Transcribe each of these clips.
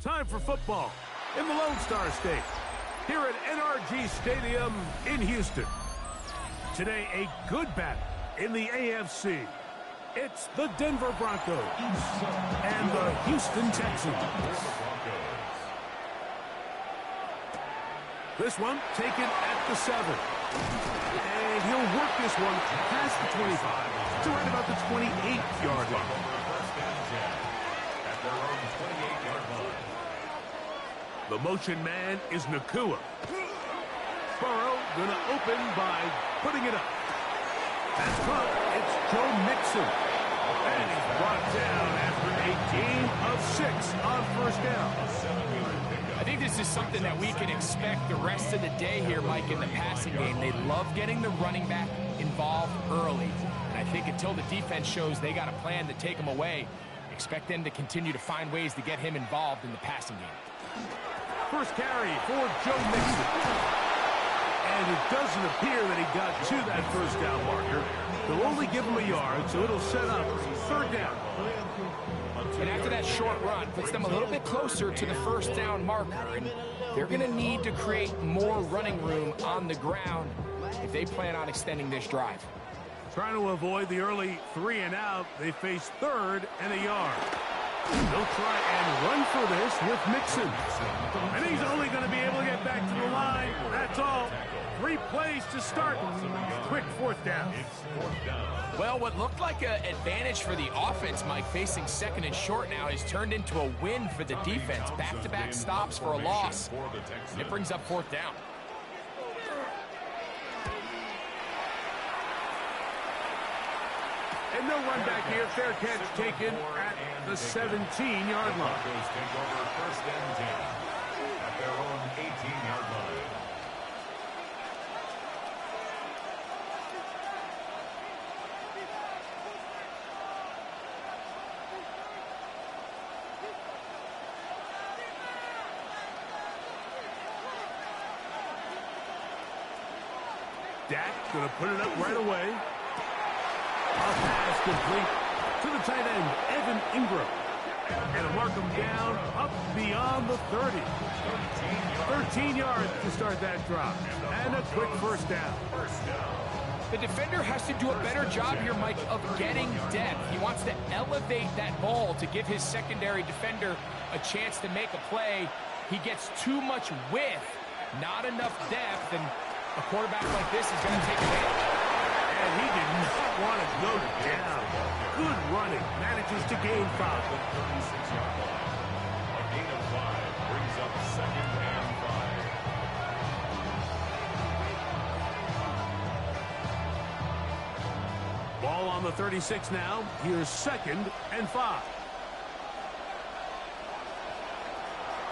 Time for football in the Lone Star State, here at NRG Stadium in Houston. Today, a good battle in the AFC. It's the Denver Broncos and the Houston Texans. This one taken at the 7. And he'll work this one past the 25 to right about the 28-yard line. The motion man is Nacua. Burrow gonna open by putting it up. That's caught. It's Joe Mixon. And he's brought down after a gain of 6 on first down. I think this is something that we can expect the rest of the day here, Mike, in the passing game. They love getting the running back involved early. And I think until the defense shows they got a plan to take him away, expect them to continue to find ways to get him involved in the passing game. First carry for Joe Mixon. And it doesn't appear that he got to that first down marker. They'll only give him a yard, so it'll set up third down. And after that short run, puts them a little bit closer to the first down marker. And they're going to need to create more running room on the ground if they plan on extending this drive. Trying to avoid the early 3 and out, they face third and a yard. They'll try and run for this with Mixon. And he's only going to be able to get back to the line. That's all. 3 plays to start. Quick fourth down. Well, what looked like an advantage for the offense, Mike, facing second and short now, has turned into a win for the defense. Back-to-back stops for a loss. And it brings up fourth down. And no run back here. Fair catch taken at the 17-yard line. Broncos take over 1st and 10 at their own 18-yard line. Dak going to put it up right away. A pass complete to the tight end, Evan Ingram. And to mark him down up beyond the 30. 13 yards to start that drop. And a quick first down. The defender has to do a better job here, Mike, of getting depth. He wants to elevate that ball to give his secondary defender a chance to make a play. He gets too much width, not enough depth, and a quarterback like this is going to take advantage. And he did not want to go down. Good running. Manages to gain 5. 36-yard line. A gain of 5 brings up 2nd and 5. Ball on the 36 now. Here's 2nd and 5.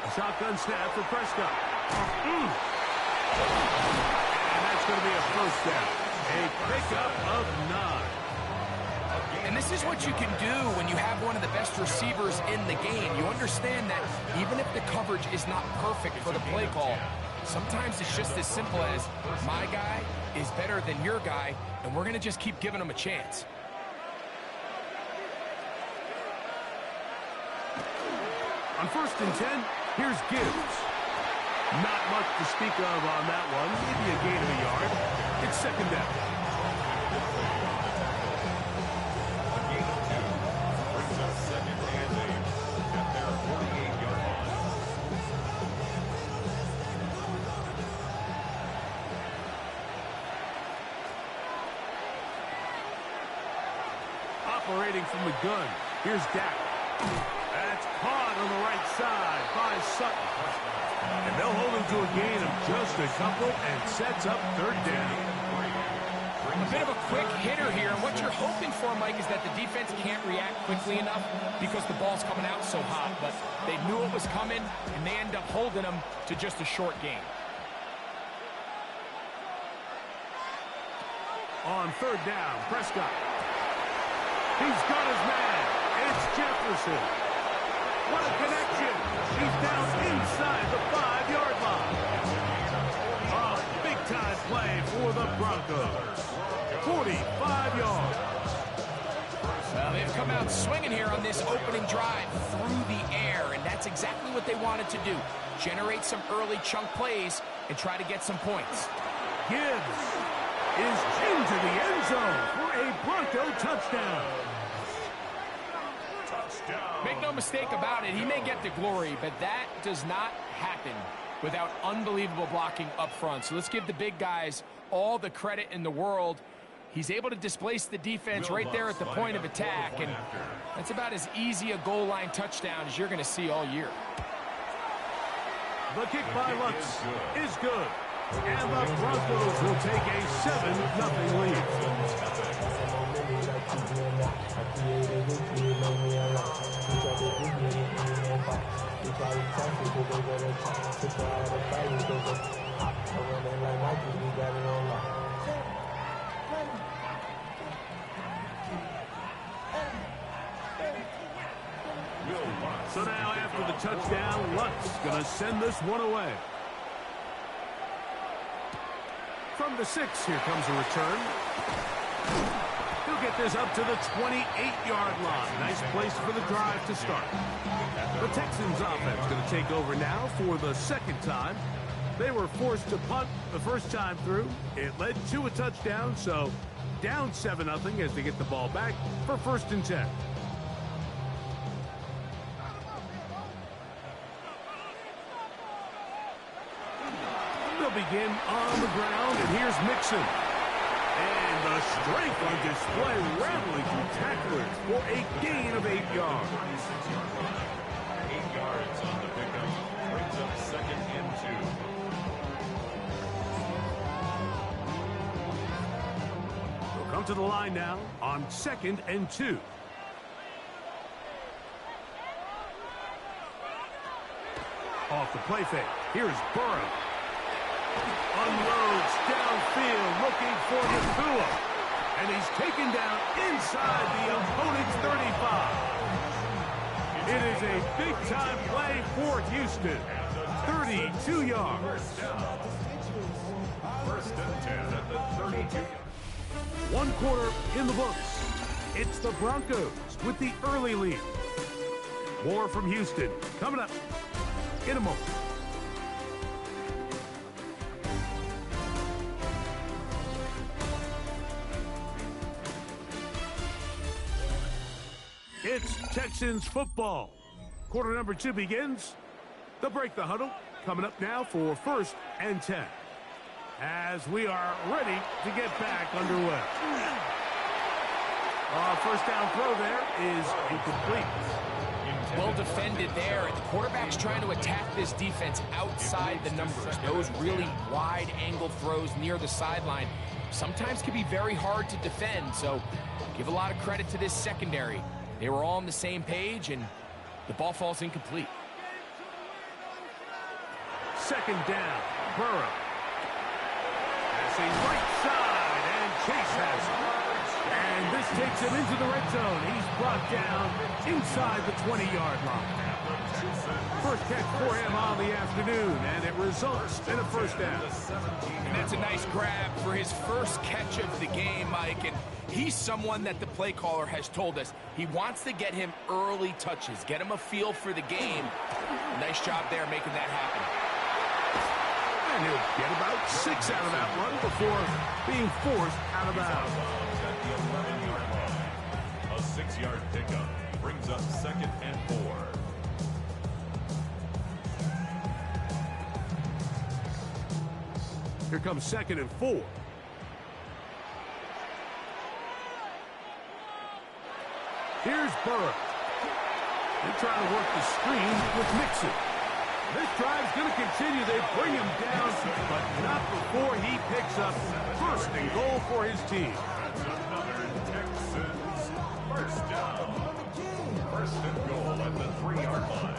A shotgun snap for Prescott. And that's going to be a first down. A pickup of 9. And this is what you can do when you have one of the best receivers in the game. You understand that even if the coverage is not perfect for the play call, sometimes it's just as simple as my guy is better than your guy, and we're going to just keep giving him a chance. On 1st and 10, here's Gibbs. Not much to speak of on that one. Maybe a gain of a yard. It's 2nd down. A gain of 2 brings up 2nd and 8 at their 48-yard line. Operating from the gun. Here's Dak. That's caught on the right side by Sutton. And they'll hold him to a gain of just a couple and sets up 3rd down. A bit of a quick hitter here, and what you're hoping for, Mike, is that the defense can't react quickly enough because the ball's coming out so hot. But they knew it was coming, and they end up holding them to just a short gain. On 3rd down, Prescott. He's got his man. It's Jefferson. What a connection. He's down inside the 5-yard line. A big-time play for the Broncos. 45 yards. Well, they've come out swinging here on this opening drive through the air, and that's exactly what they wanted to do. Generate some early chunk plays and try to get some points. Gibbs is into the end zone for a Bronco touchdown. Make no mistake about it, he may get the glory, but that does not happen without unbelievable blocking up front. So let's give the big guys all the credit in the world. He's able to displace the defense right there at the point of attack, and that's about as easy a goal line touchdown as you're going to see all year. The kick by Lutz is good, and the Broncos will take a 7-0 lead. So now after the touchdown, Lutz going to send this one away. From the 6, here comes a return. He'll get this up to the 28-yard line. Nice place for the drive to start. The Texans offense going to take over now for the 2nd time. They were forced to punt the first time through. It led to a touchdown, so down 7-0 as they get the ball back for 1st and 10. They'll begin on the ground, and here's Mixon. And the strength on display, rattling through tacklers for a gain of 8 yards. 8 yards on the pickup. Brings up 2nd and 2. They'll come to the line now on 2nd and 2. the play fake. Here's Burrow. Unloads downfield, looking for Nakua. And he's taken down inside the opponent's 35. It is a big-time play for Houston. 32 yards. First and 10 at the 32. One quarter in the books. It's the Broncos with the early lead. More from Houston coming up in a moment. It's Texans football. Quarter number 2 begins. They'll break the huddle. Coming up now for first and 10. As we are ready to get back underway. First down throw there is incomplete. Well defended there, and the quarterback's trying to attack this defense outside the numbers. Those really wide angle throws near the sideline sometimes can be very hard to defend, so give a lot of credit to this secondary. They were all on the same page, and the ball falls incomplete. Second down, Burrow. Passing right side, and Chase has it. And this takes him into the red zone. He's brought down inside the 20-yard line. First catch for him on the afternoon, and it results in a first down. And that's a nice grab for his first catch of the game, Mike. And he's someone that the play caller has told us he wants to get him early touches, get him a feel for the game. Nice job there making that happen. And he'll get about 6 out of that run before being forced out of bounds. A 6-yard pickup brings up second and 4. Here comes second and 4. Here's Burrow. They're trying to work the screen with Mixon. This drive's going to continue. They bring him down, but not before he picks up first and goal for his team. Another Texans first down. First and goal at the 3-yard line.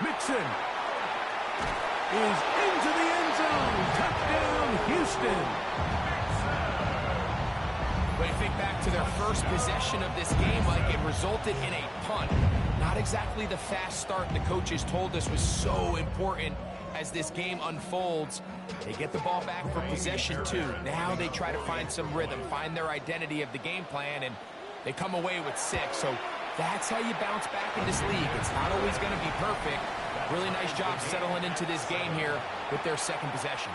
Mixon is into the end zone. Touchdown, Houston. When you think back to their first possession of this game, like, it resulted in a punt. Not exactly the fast start the coaches told us was so important as this game unfolds. They get the ball back for possession 2. Now they try to find some rhythm, find their identity of the game plan, and they come away with 6. So that's how you bounce back in this league. It's not always going to be perfect. Really nice job settling into this game here with their second possession.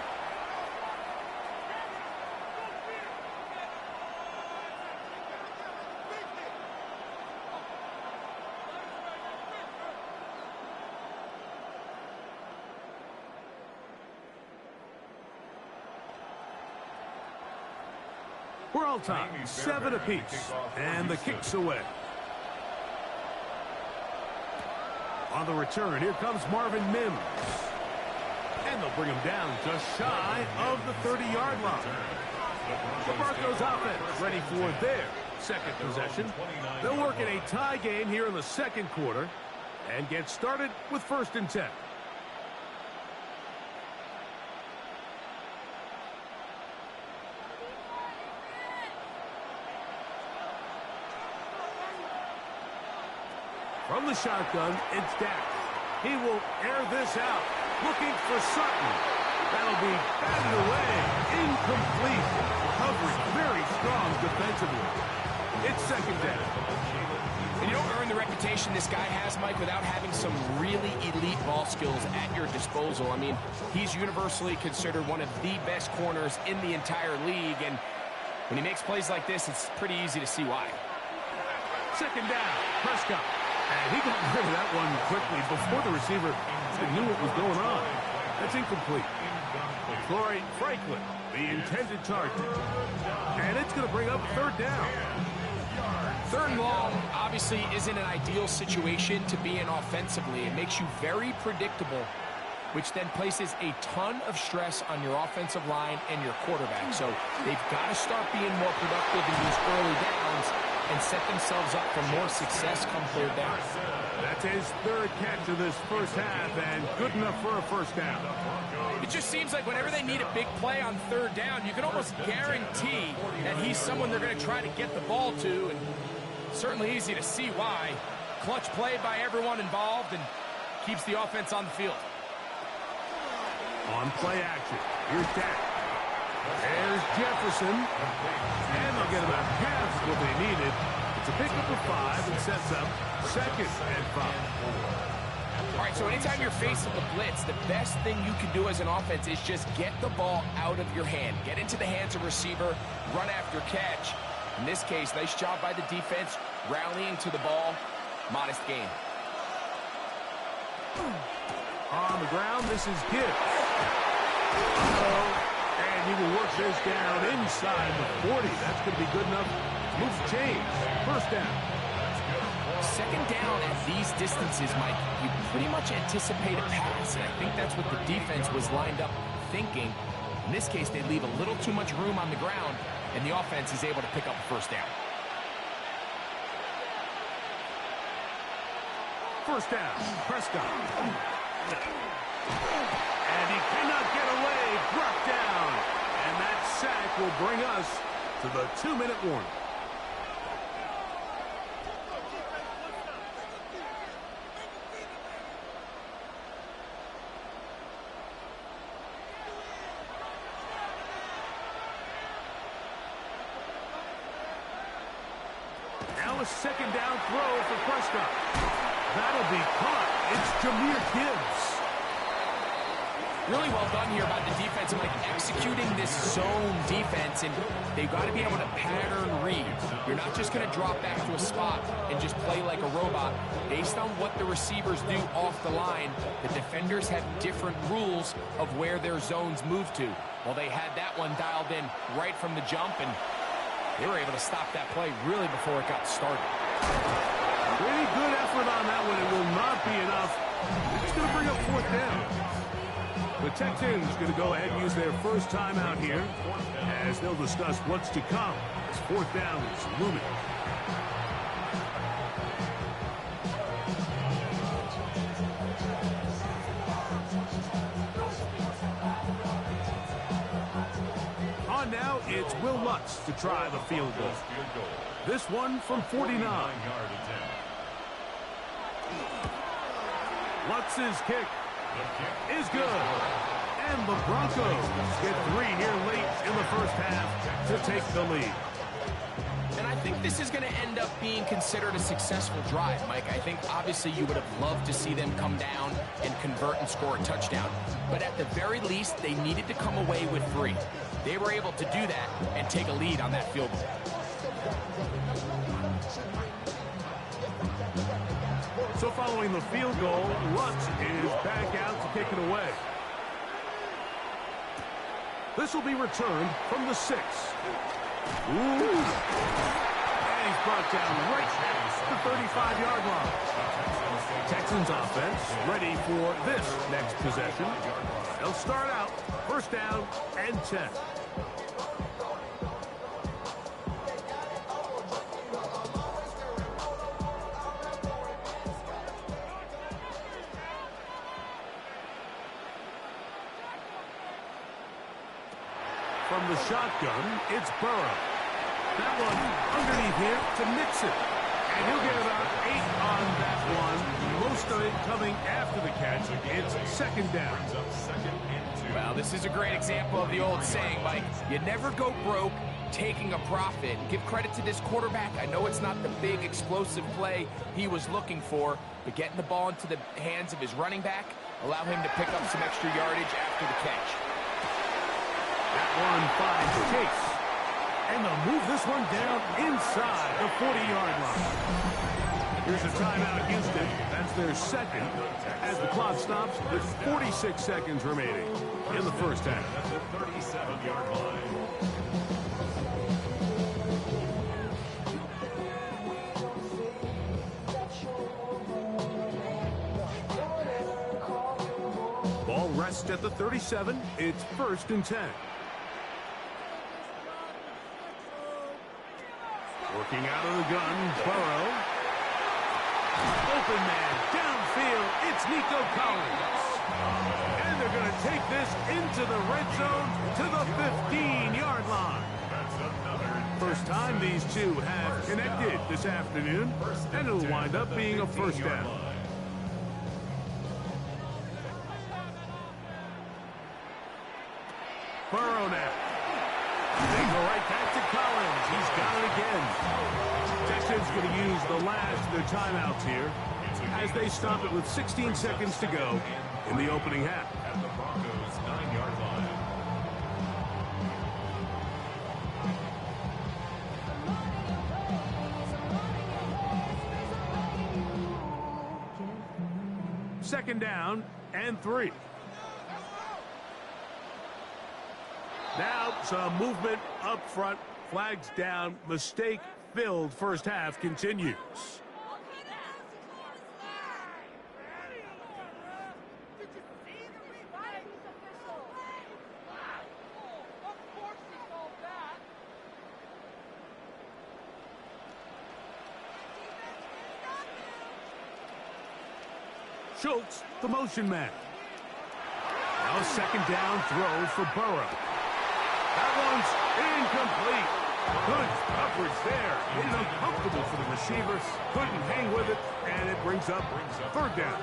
We're all tied, 7 apiece, and the kick's away. On the return, here comes Marvin Mims. And they'll bring him down just shy of the 30-yard line. The Broncos offense ready for their second possession. They'll work in a tie game here in the second quarter and get started with first and 10. From the shotgun, it's Dak. He will air this out, looking for Sutton. That'll be batted away, incomplete. Coverage very strong defensively. It's second down. And you don't earn the reputation this guy has, Mike, without having some really elite ball skills at your disposal. I mean, he's universally considered one of the best corners in the entire league, and when he makes plays like this, it's pretty easy to see why. Second down, Prescott. And he got rid of that one quickly before the receiver knew what was going on. That's incomplete. Flory Franklin, the intended target. And it's going to bring up third down. Third and long obviously isn't an ideal situation to be in offensively. It makes you very predictable which then places a ton of stress on your offensive line and your quarterback. So they've got to start being more productive in these early downs and set themselves up for more success come third down. That's his third catch of this first half, and good enough for a first down. It just seems like whenever they need a big play on third down, you can almost guarantee that he's someone they're going to try to get the ball to, and certainly easy to see why. Clutch play by everyone involved and keeps the offense on the field. On play action, here's Dak. There's Jefferson, and they'll get about half what they needed. It's a pickup of 5 and sets up 2nd and 5. All right, so anytime you're facing the blitz, the best thing you can do as an offense is just get the ball out of your hand. Get into the hands of receiver, run after catch. In this case, nice job by the defense, rallying to the ball. Modest gain. On the ground, this is Gibbs. And he will work this down inside the 40. That's going to be good enough to move the chains. First down. Second down at these distances, Mike, you pretty much anticipate a pass, and I think that's what the defense was lined up thinking. In this case, they leave a little too much room on the ground, and the offense is able to pick up a first down. First down, Prescott. And he cannot get away, brought down. And that sack will bring us to the 2-minute warning. Now a second down throw for Prescott. That'll be caught. It's Jahmyr Gibbs. Really well done here by the defense, like executing this zone defense, and they've got to be able to pattern read. You're not just going to drop back to a spot and just play like a robot. Based on what the receivers do off the line, the defenders have different rules of where their zones move to. Well, they had that one dialed in right from the jump, and they were able to stop that play really before it got started. Pretty good effort on that one. It will not be enough. It's going to bring up 4th down. The Texans going to go ahead and use their first timeout here as they'll discuss what's to come as 4th down is looming. On now, it's Will Lutz to try the field goal. This one from 49. Lutz's kick is good. And the Broncos get 3 here late in the first half to take the lead. And I think this is going to end up being considered a successful drive, Mike. I think obviously you would have loved to see them come down and convert and score a touchdown. But at the very least, they needed to come away with 3. They were able to do that and take a lead on that field goal. So following the field goal, Lutz is back out to kick it away. This will be returned from the 6. Ooh. And he's brought down right at the 35-yard line. Texans offense ready for this next possession. They'll start out first down and 10. From the shotgun, it's Burrow. That one underneath here to Mixon. And he'll get about 8 on that one. Most of it coming after the catch. It's 2nd down. Well, this is a great example of the old saying, Mike. You never go broke taking a profit. Give credit to this quarterback. I know it's not the big explosive play he was looking for, but getting the ball into the hands of his running back, allow him to pick up some extra yardage after the catch. That one finds Chase. And they'll move this one down inside the 40-yard line. Here's a timeout, Houston. That's their 2nd as the clock stops with 46 seconds remaining in the first half. That's a 37-yard line. Ball Pressed at the 37. It's 1st and 10. Working out of the gun, Burrow. Open man, downfield, it's Nico Collins. And they're going to take this into the red zone to the 15-yard line. First time these two have connected this afternoon, and it'll wind up being a first down. Burrow now. They go right back to Collins. He's got it again. Texans going to use the last of their timeouts here as they stop it with 16 seconds to go in the opening half. At the Broncos' 9-yard line. Second down and 3. Now some movement up front. Flags down. Mistake-filled first half continues. Schultz, the motion man. Now a second down throw for Burrow. That one's incomplete. Good coverage there. It is uncomfortable for the receiver. Couldn't hang with it, and it brings up third down.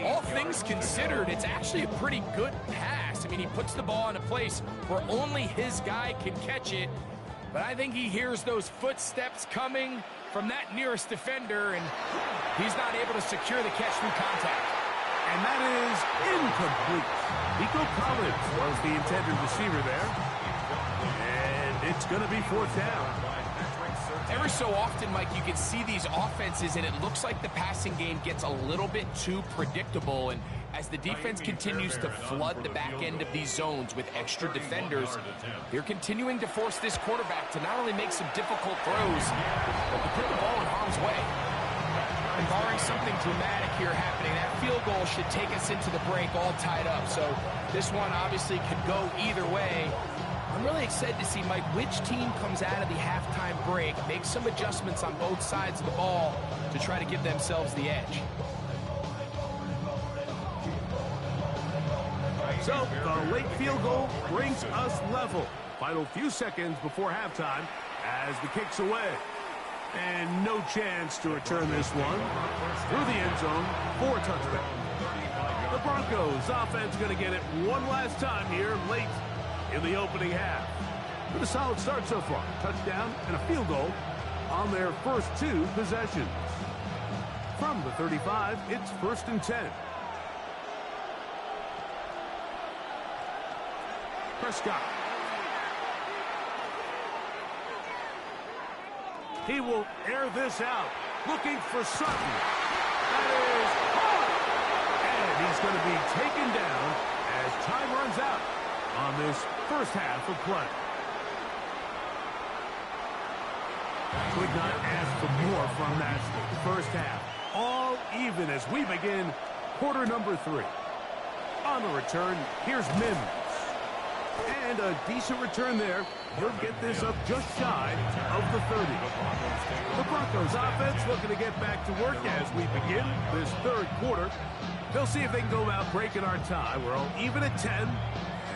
All things considered, it's actually a pretty good pass. I mean, he puts the ball in a place where only his guy can catch it. But I think he hears those footsteps coming from that nearest defender, and he's not able to secure the catch through contact. And that is incomplete. Nico Collins was the intended receiver there. And it's going to be fourth down. Every so often, Mike, you can see these offenses, and it looks like the passing game gets a little bit too predictable. And as the defense continues to flood the back end of these zones with extra defenders, they're continuing to force this quarterback to not only make some difficult throws, but to put the ball in harm's way. And barring something dramatic here happening, that field goal should take us into the break all tied up. So this one obviously could go either way. I'm really excited to see, Mike, which team comes out of the halftime break, makes some adjustments on both sides of the ball to try to give themselves the edge. So the late field goal brings us level. Final few seconds before halftime as the kick's away. And no chance to return this one through the end zone for a touchdown. The Broncos offense going to get it one last time here late in the opening half. With a solid start so far. Touchdown and a field goal on their first two possessions. From the 35, it's 1st and 10. Prescott. He will air this out, looking for Sutton. That is hard. And he's going to be taken down as time runs out on this first half of play. Could not ask for more from that first half. All even as we begin quarter number 3. On the return, here's Mims. And a decent return there. He'll get this up just shy of the 30. The Broncos offense looking to get back to work as we begin this third quarter. They'll see if they can go out breaking our tie. We're all even at 10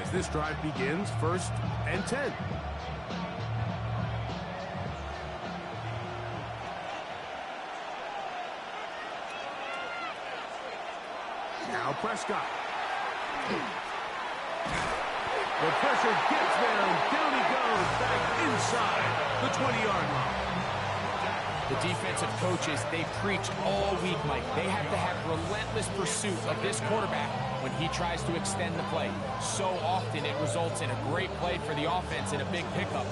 as this drive begins, 1st and 10. Now Prescott. The pressure gets there, and down he goes back inside the 20-yard line. The defensive coaches, they preach all week, Mike. They have to have relentless pursuit of this quarterback when he tries to extend the play. So often it results in a great play for the offense and a big pickup.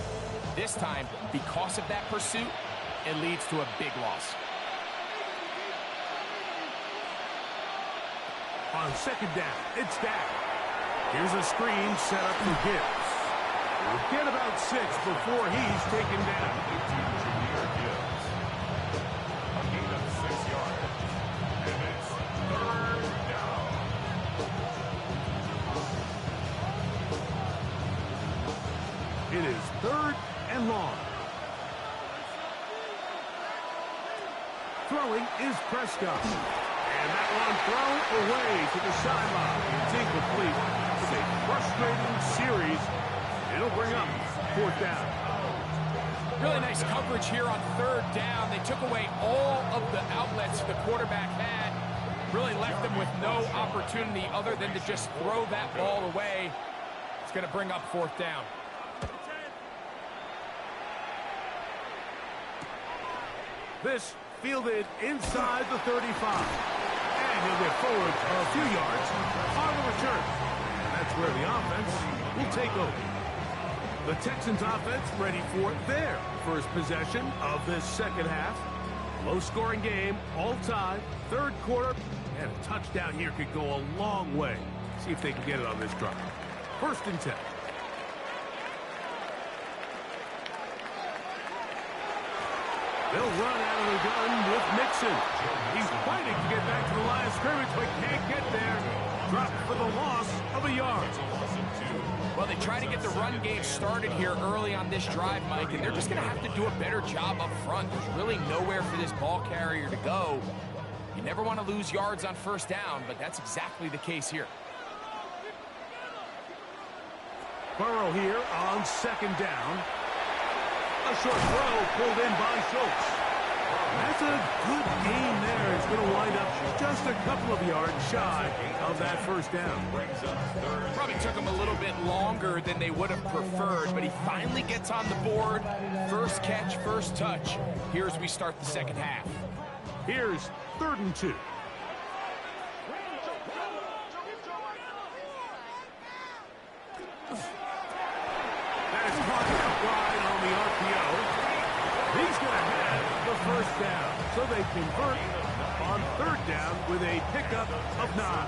This time, because of that pursuit, it leads to a big loss. On second down, it's Dak. Here's a screen set up for Gibbs. We'll get about 6 before he's taken down. 18 Jameer Gibbs. A gain of 6 yards. And it's 3rd down. Throwing is Prescott. And that one thrown away to the sideline. It's incomplete. It's a frustrating series. It'll bring up 4th down. Really nice coverage here on 3rd down. They took away all of the outlets the quarterback had. Really left them with no opportunity other than to just throw that ball away. It's going to bring up 4th down. This fielded inside the 35. And he'll get forward a few yards on the return. And that's where the offense will take over. The Texans offense ready for their first possession of this second half. Low-scoring game, all tied, 3rd quarter, and a touchdown here could go a long way. See if they can get it on this drive. 1st and 10. They'll run out of the gun with Mixon. He's fighting to get back to the line of scrimmage, but can't get there. Dropped for the loss of a yard. Well, they try to get the run game started here early on this drive, Mike, and they're just going to have to do a better job up front. There's really nowhere for this ball carrier to go. You never want to lose yards on 1st down, but that's exactly the case here. Burrow here on 2nd down. A short throw pulled in by Schultz. That's a good gain there. It's going to wind up just a couple of yards shy of that 1st down. Probably took him a little bit longer than they would have preferred, but he finally gets on the board. First catch, first touch. Here as we start the second half. Here's 3rd and 2. That is caught out wide on the RPO. He's going to have the 1st down. So they convert on 3rd down with a pickup of 9.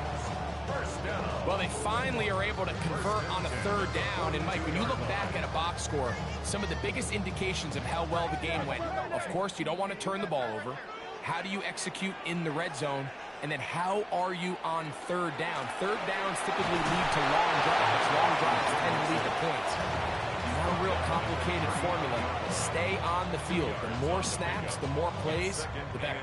Well, they finally are able to convert on a 3rd down. And, Mike, when you look back at a box score, some of the biggest indications of how well the game went, of course, you don't want to turn the ball over. How do you execute in the red zone? And then how are you on 3rd down? 3rd downs typically lead to long drives. Long drives tend to lead to points. Not a real complicated formula. Stay on the field. The more snaps, the more plays, the better.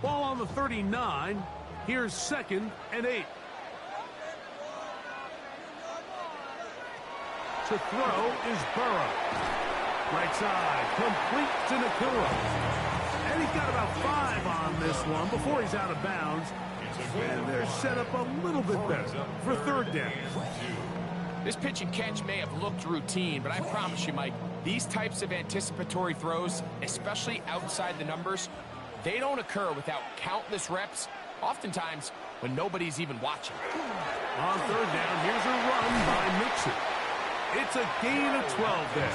Ball on the 39. Here's 2nd and 8. To throw is Burrow. Right side, complete to Nakua. And he's got about 5 on this one before he's out of bounds. And they're set up a little bit better for 3rd down. This pitch and catch may have looked routine, but I promise you, Mike, these types of anticipatory throws, especially outside the numbers, they don't occur without countless reps, oftentimes when nobody's even watching. On 3rd down, here's a run by Mixon. It's a gain of 12 there.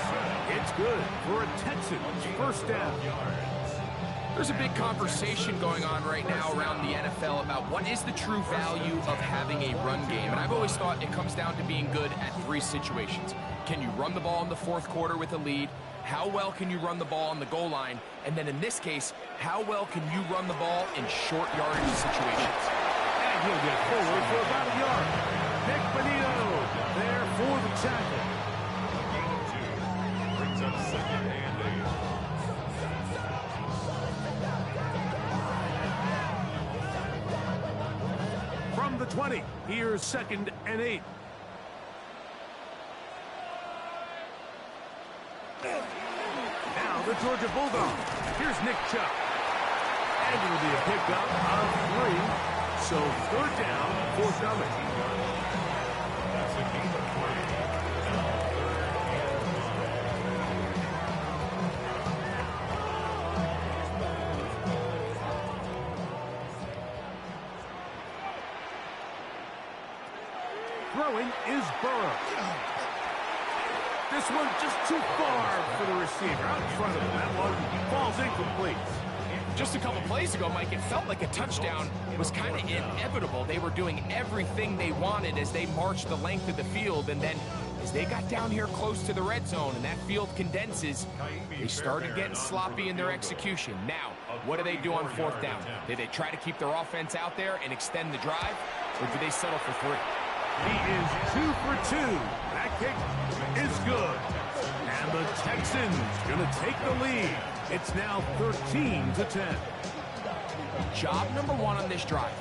It's good for a Texans 1st down. There's a big conversation going on right now around the NFL about what is the true value of having a run game. And I've always thought it comes down to being good at 3 situations. Can you run the ball in the 4th quarter with a lead? How well can you run the ball on the goal line? And then in this case, how well can you run the ball in short yardage situations? And he'll get forward for about a yard. Nick Bonito there for the tackle. Gain of 2. Brings up 2nd and 8. From the 20, here's 2nd and 8. Now the Georgia Bulldogs. Here's Nick Chubb. And it'll be a pickup of 3. So 3rd down, forthcoming. That's a gain of 3. Throwing is Burrow. This one just too far for the receiver. Out in front of him. That one falls incomplete. Just a couple plays ago, Mike, it felt like a touchdown was kind of inevitable. They were doing everything they wanted as they marched the length of the field, and then as they got down here close to the red zone and that field condenses, they started getting sloppy in their execution. Now, what do they do on 4th down? Do they try to keep their offense out there and extend the drive, or do they settle for 3? He is 2 for 2 That kick is good. And the Texans going to take the lead. It's now 13-10. Job number one on this drive,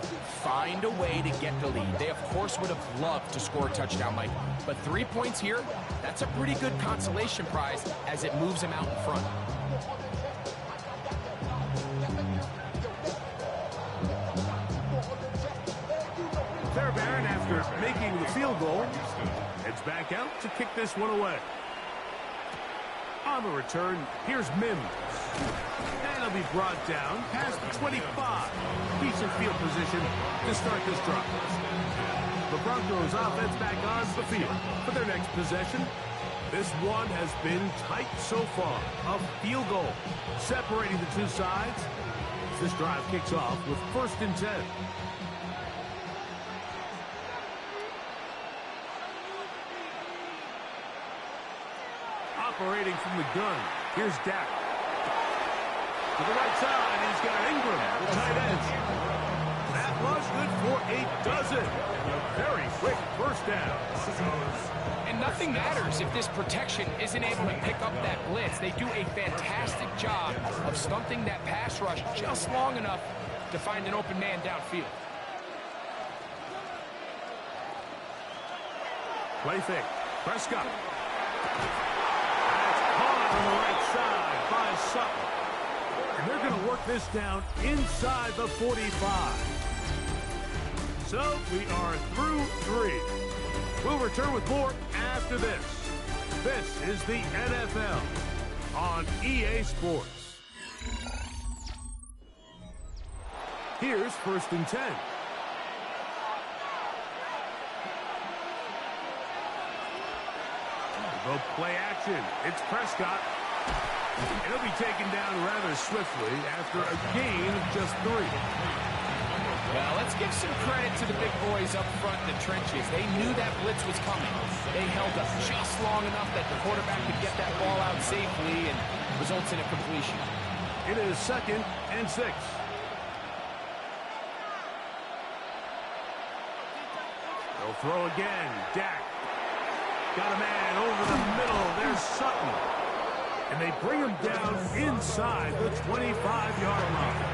find a way to get the lead. They, of course, would have loved to score a touchdown, Mike. But 3 points here, that's a pretty good consolation prize as it moves them out in front. Fairbairn, after making the field goal, heads back out to kick this one away. On the return, here's Mims. And he'll be brought down past the 25. Decent field position to start this drive. The Broncos offense back on the field for their next possession. This one has been tight so far. A field goal separating the two sides. This drive kicks off with 1st and 10. Operating from the gun, here's Dak. To the right side, he's got Ingram, the tight end. That was good for a dozen. A very quick first down. And nothing matters if this protection isn't able to pick up that blitz. They do a fantastic job of stunting that pass rush just long enough to find an open man downfield. Play fake. Prescott. That's caught on the right side by Sutton. And they're going to work this down inside the 45. So we are through 3. We'll return with more after this. This is the NFL on EA Sports. Here's 1st and 10. The play action. It's Prescott. And he'll be taken down rather swiftly after a gain of just 3. Well, let's give some credit to the big boys up front in the trenches. They knew that blitz was coming. They held up just long enough that the quarterback could get that ball out safely and results in a completion. It is 2nd and 6. They'll throw again. Dak. Got a man over the middle. There's Sutton. And they bring him down inside the 25-yard line.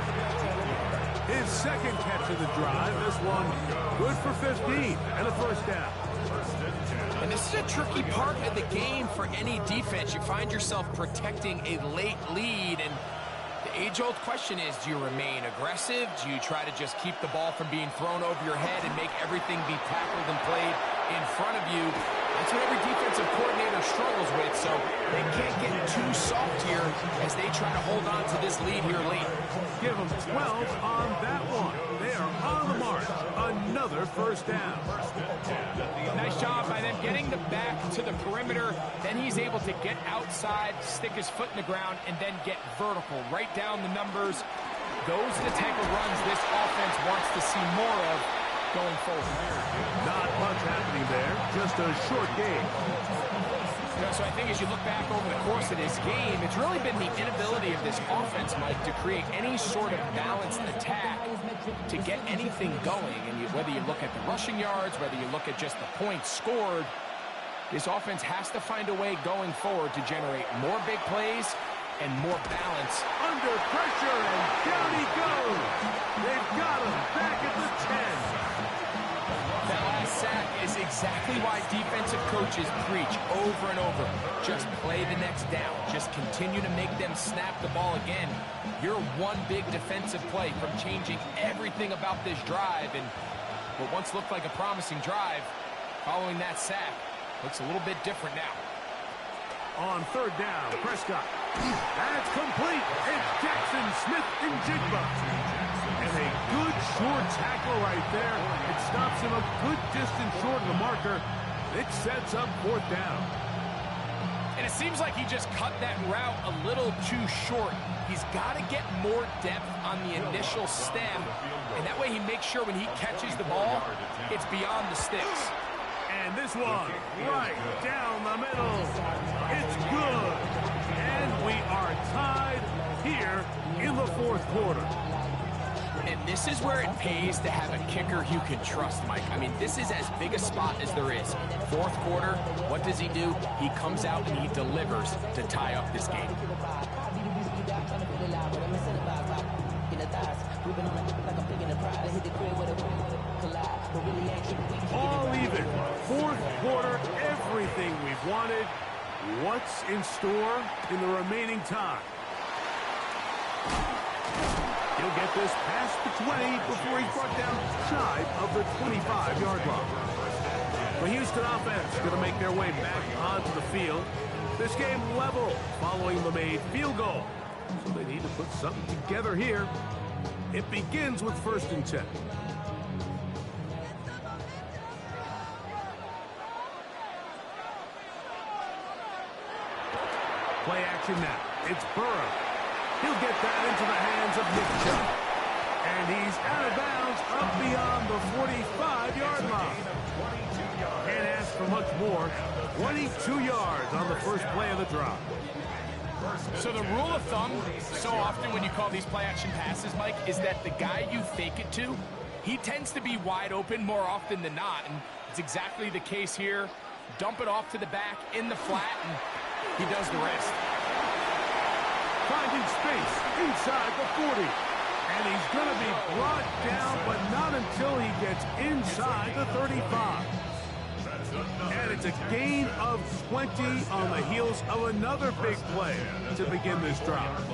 His 2nd catch of the drive. This one good for 15 and a 1st down. And this is a tricky part of the game for any defense. You find yourself protecting a late lead, and the age-old question is, do you remain aggressive? Do you try to just keep the ball from being thrown over your head and make everything be tackled and played in front of you? That's what every defensive coordinator struggles with, so they can't get too soft here as they try to hold on to this lead here late. Give them 12 on that one. They are on the march. Another 1st down. Nice job by them getting the back to the perimeter. Then he's able to get outside, stick his foot in the ground, and then get vertical. Right down the numbers. Those are the type of runs this offense wants to see more of going forward. Not much happening there. Just a short game. So I think as you look back over the course of this game, it's really been the inability of this offense, Mike, to create any sort of balanced attack to get anything going. And whether you look at the rushing yards, whether you look at just the points scored, this offense has to find a way going forward to generate more big plays and more balance. Under pressure, and down he goes. They've got him back at the 10. That last sack is exactly why defensive coaches preach over and over. Just play the next down. Just continue to make them snap the ball again. You're one big defensive play from changing everything about this drive. And what once looked like a promising drive, following that sack, looks a little bit different now. On 3rd down, Prescott. That's complete. It's Jackson Smith-Njigba. And a good short tackle right there. It stops him a good distance short of the marker. It sets up 4th down. And it seems like he just cut that route a little too short. He's got to get more depth on the initial stem. And that way he makes sure when he catches the ball, it's beyond the sticks. And this one, right down the middle. It's good. And we are tied here in the 4th quarter. And this is where it pays to have a kicker you can trust, Mike. I mean, this is as big a spot as there is. Fourth quarter, what does he do? He comes out and he delivers to tie up this game. All even. Fourth quarter, everything we've wanted. What's in store in the remaining time? He'll get this past the 20 before he's brought down shy of the 25-yard line. The Houston offense going to make their way back onto the field. This game level following the made field goal. So they need to put something together here. It begins with 1st and 10. Play action now. It's Burrow. He'll get that into the hands of Nick Chubb. And he's out of bounds up beyond the 45-yard line. Can't ask for much more. 22 yards on the first play of the drive. So the rule of thumb, so often when you call these play-action passes, Mike, is that the guy you fake it to, he tends to be wide open more often than not. And it's exactly the case here. Dump it off to the back in the flat, and he does the rest. Finding space inside the 40. And he's going to be brought down, but not until he gets inside the 35. And it's a gain of 20 on the heels of another big play to begin this drive.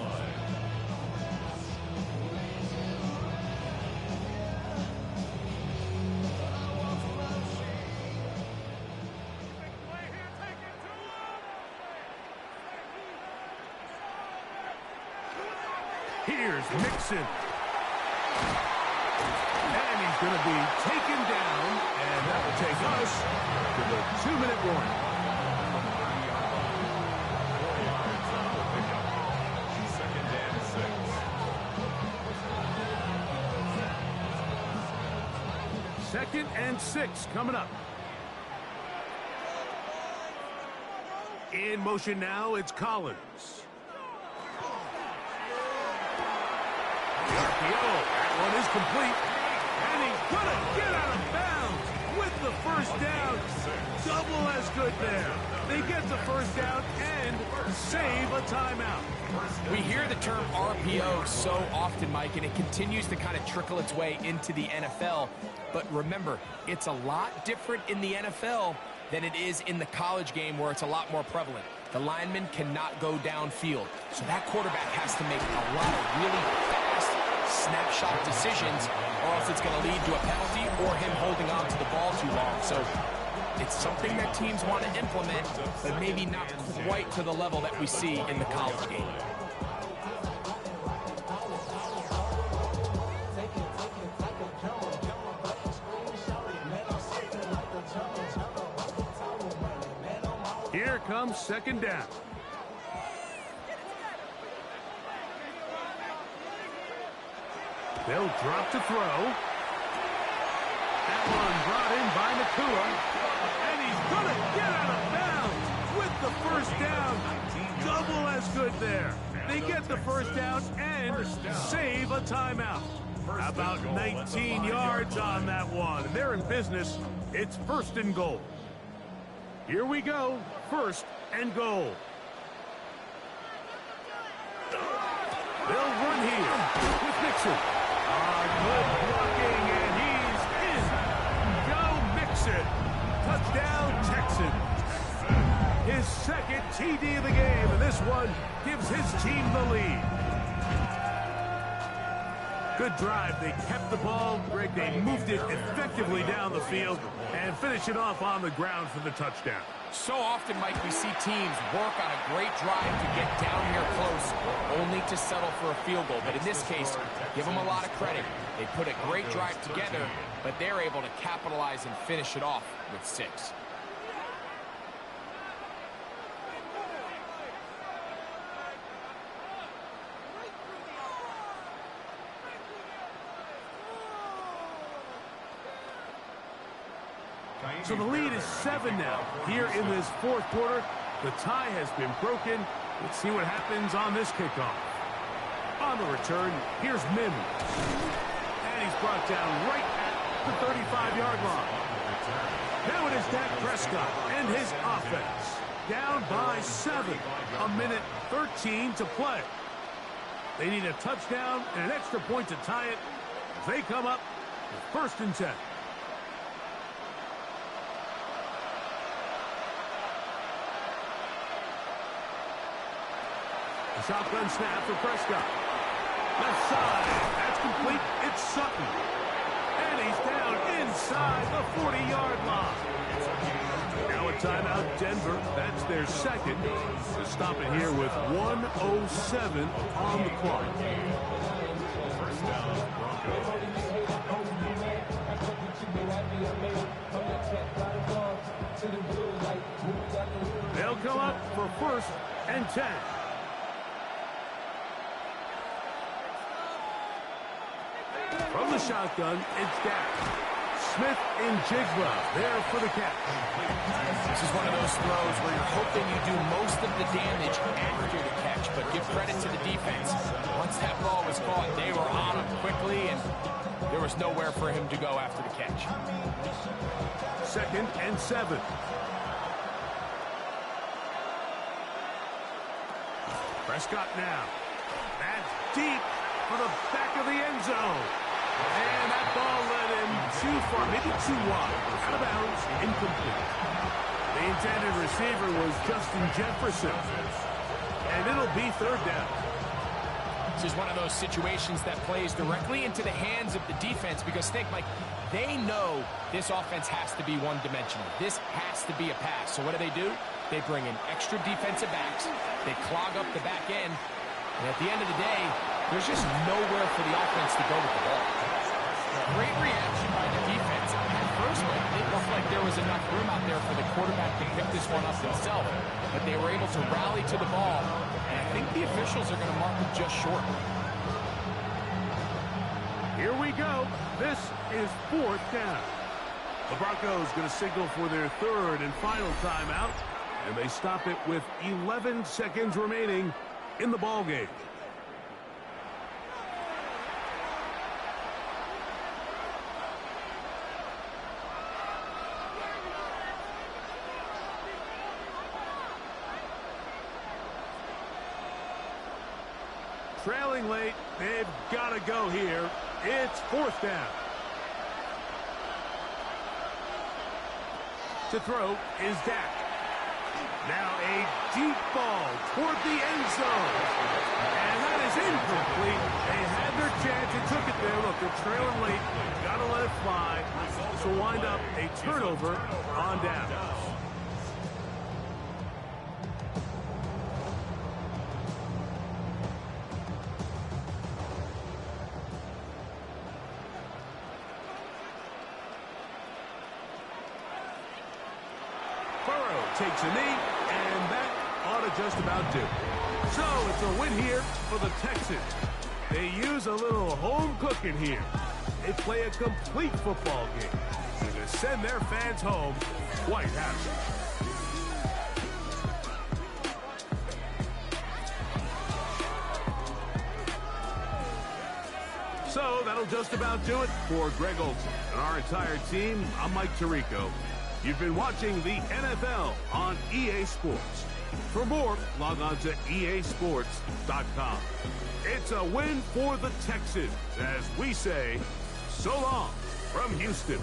Here's Mixon. And he's going to be taken down, and that will take us to the 2-minute warning. Second and 6 coming up. In motion now, it's Collins. That one is complete, and he's going to get out of bounds with the first down. Double as good there. They get the first down and save a timeout. We hear the term RPO so often, Mike, and it continues to kind of trickle its way into the NFL. But remember, it's a lot different in the NFL than it is in the college game where it's a lot more prevalent. The lineman cannot go downfield, so that quarterback has to make a lot of really fast snapshot decisions, or else it's going to lead to a penalty or him holding on to the ball too long. So it's something that teams want to implement, but maybe not quite to the level that we see in the college game. Here comes second down. They'll drop to throw. That one brought in by Nakua. And he's going to get out of bounds with the first down. Double as good there. They get the first down and save a timeout. About 19 yards on that one. They're in business. It's 1st and goal. Here we go. 1st and goal. They'll run here with Mixon. Good blocking, and he's in. Go Mixon. Touchdown, Texans. His second TD of the game, and this one gives his team the lead. Good drive. They kept the ball. Greg, they moved it effectively down the field and finish it off on the ground for the touchdown. So often, Mike, we see teams work on a great drive to get down here close, only to settle for a field goal. But in this case, give them a lot of credit. They put a great drive together, but they're able to capitalize and finish it off with 6. So the lead is 7 now. Here in this 4th quarter, the tie has been broken. Let's see what happens on this kickoff. On the return, here's Mims. he's brought down right at the 35-yard line. Now it is Dak Prescott and his offense. Down by 7. A minute 13 to play. They need a touchdown and an extra point to tie it. They come up with 1st and 10. A shotgun snap for Prescott. Left side. That's complete. It's Sutton. And he's down inside the 40-yard line. Now a timeout, Denver. That's their second. To stop it here with 1:07 on the clock. First down, Broncos. They'll come up for 1st and 10. From the shotgun, it's Dak. Smith and Jigba there for the catch. This is one of those throws where you're hoping you do most of the damage after the catch, but give credit to the defense. Once that ball was caught, they were on him quickly, and there was nowhere for him to go after the catch. 2nd and 7. Prescott now. That's deep for the back of the end zone. And that ball led him too far, maybe too wide. Out of bounds, incomplete. The intended receiver was Justin Jefferson. And it'll be 3rd down. This is one of those situations that plays directly into the hands of the defense because think, Mike, they know this offense has to be one-dimensional. This has to be a pass. So what do? They bring in extra defensive backs. They clog up the back end. And at the end of the day, there's just nowhere for the offense to go with the ball. Great reaction by the defense. At first, it didn't look like there was enough room out there for the quarterback to pick this one up himself. But they were able to rally to the ball. And I think the officials are going to mark him just short. Here we go. This is 4th down. The Broncos going to signal for their 3rd and final timeout. And they stop it with 11 seconds remaining in the ballgame. Trailing late, they've got to go here. It's 4th down. To throw is Dak. Now a deep ball toward the end zone. And that is incomplete. They had their chance and took it there. Look, they're trailing late. Got to let it fly. So wind up a turnover on down. Takes a knee, and that ought to just about do. So it's a win here for the Texans. They use a little home cooking here. They play a complete football game. They're going to send their fans home quite happy. So that'll just about do it for Greg Olsen and our entire team. I'm Mike Tirico. You've been watching the NFL on EA Sports. For more, log on to easports.com. It's a win for the Texans, as we say, so long from Houston.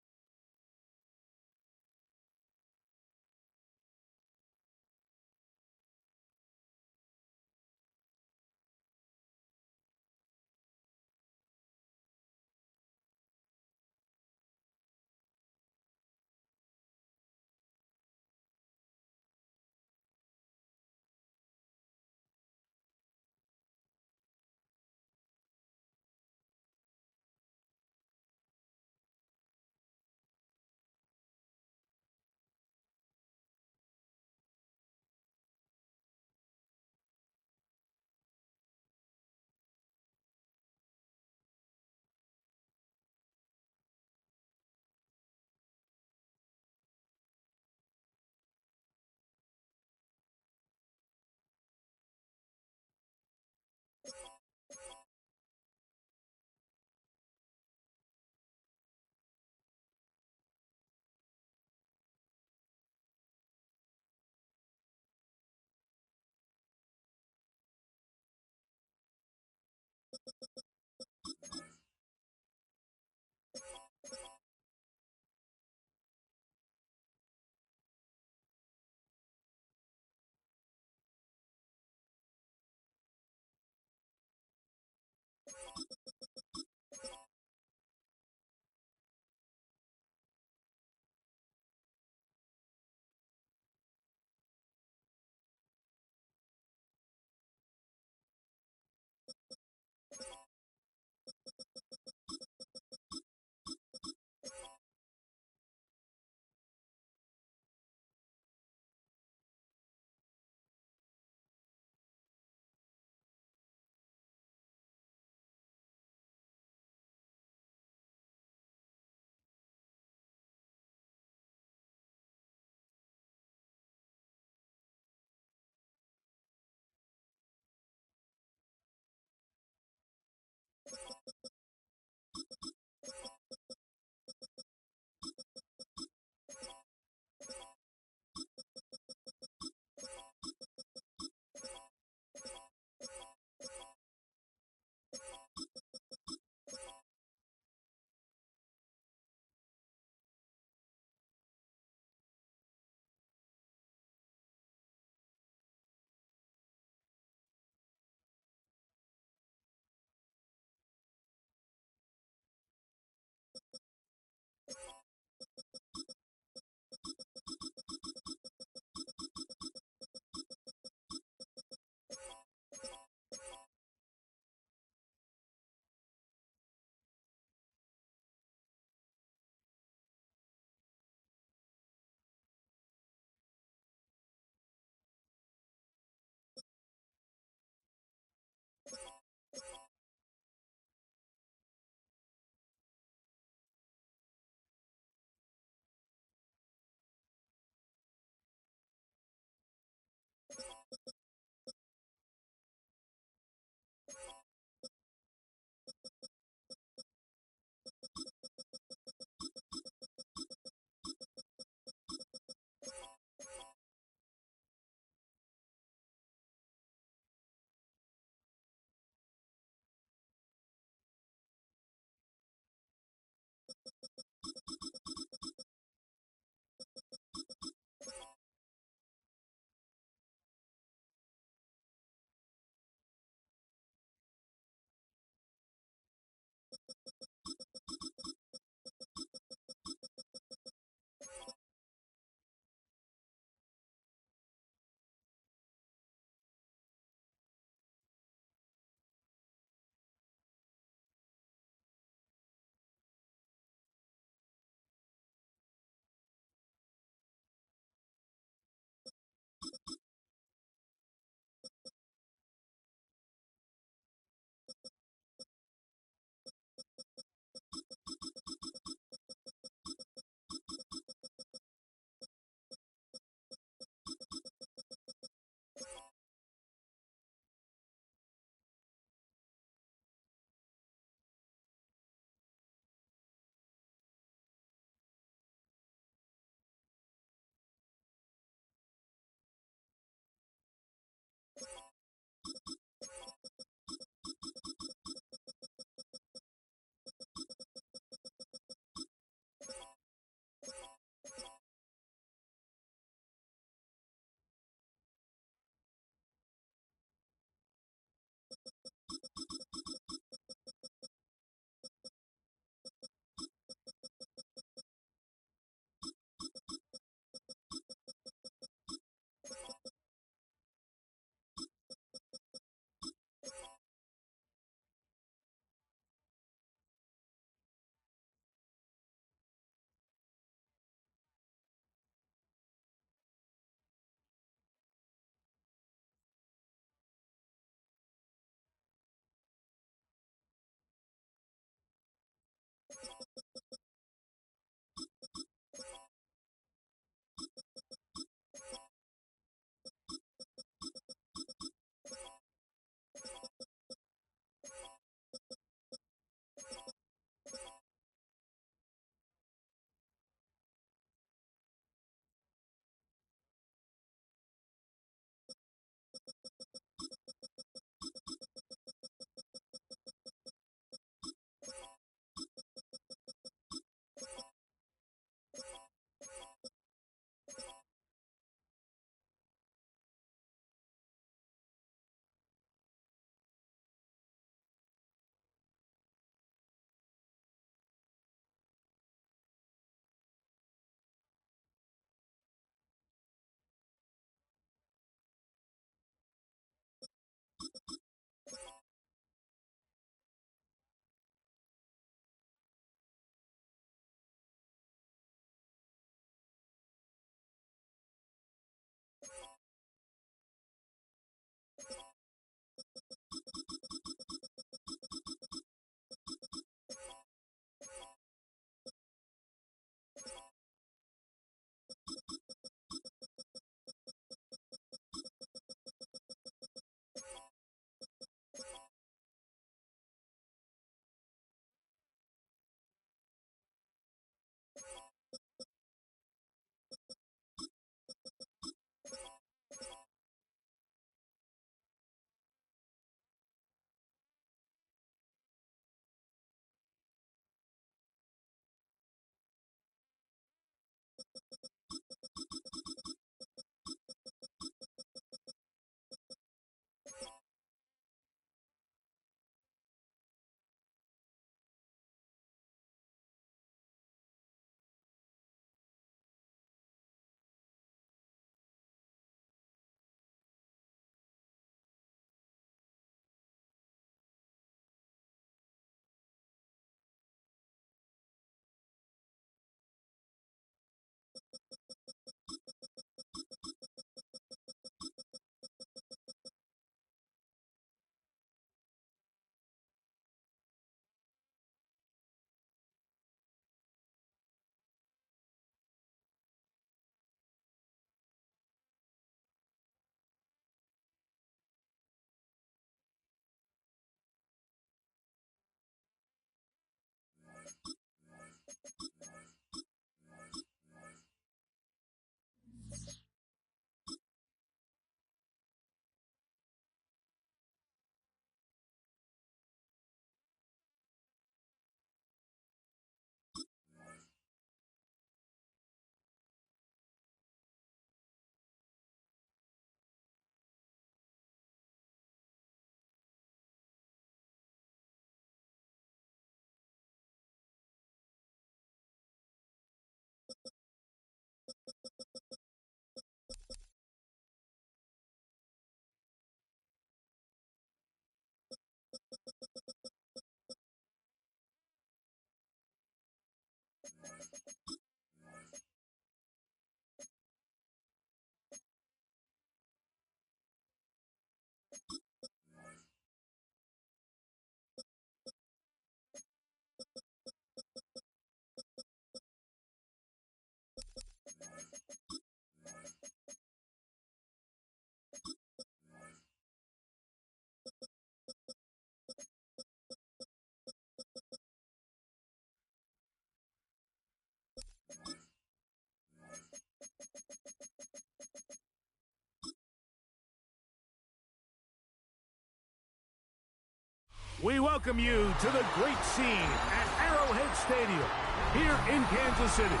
We welcome you to the great scene at Arrowhead Stadium here in Kansas City.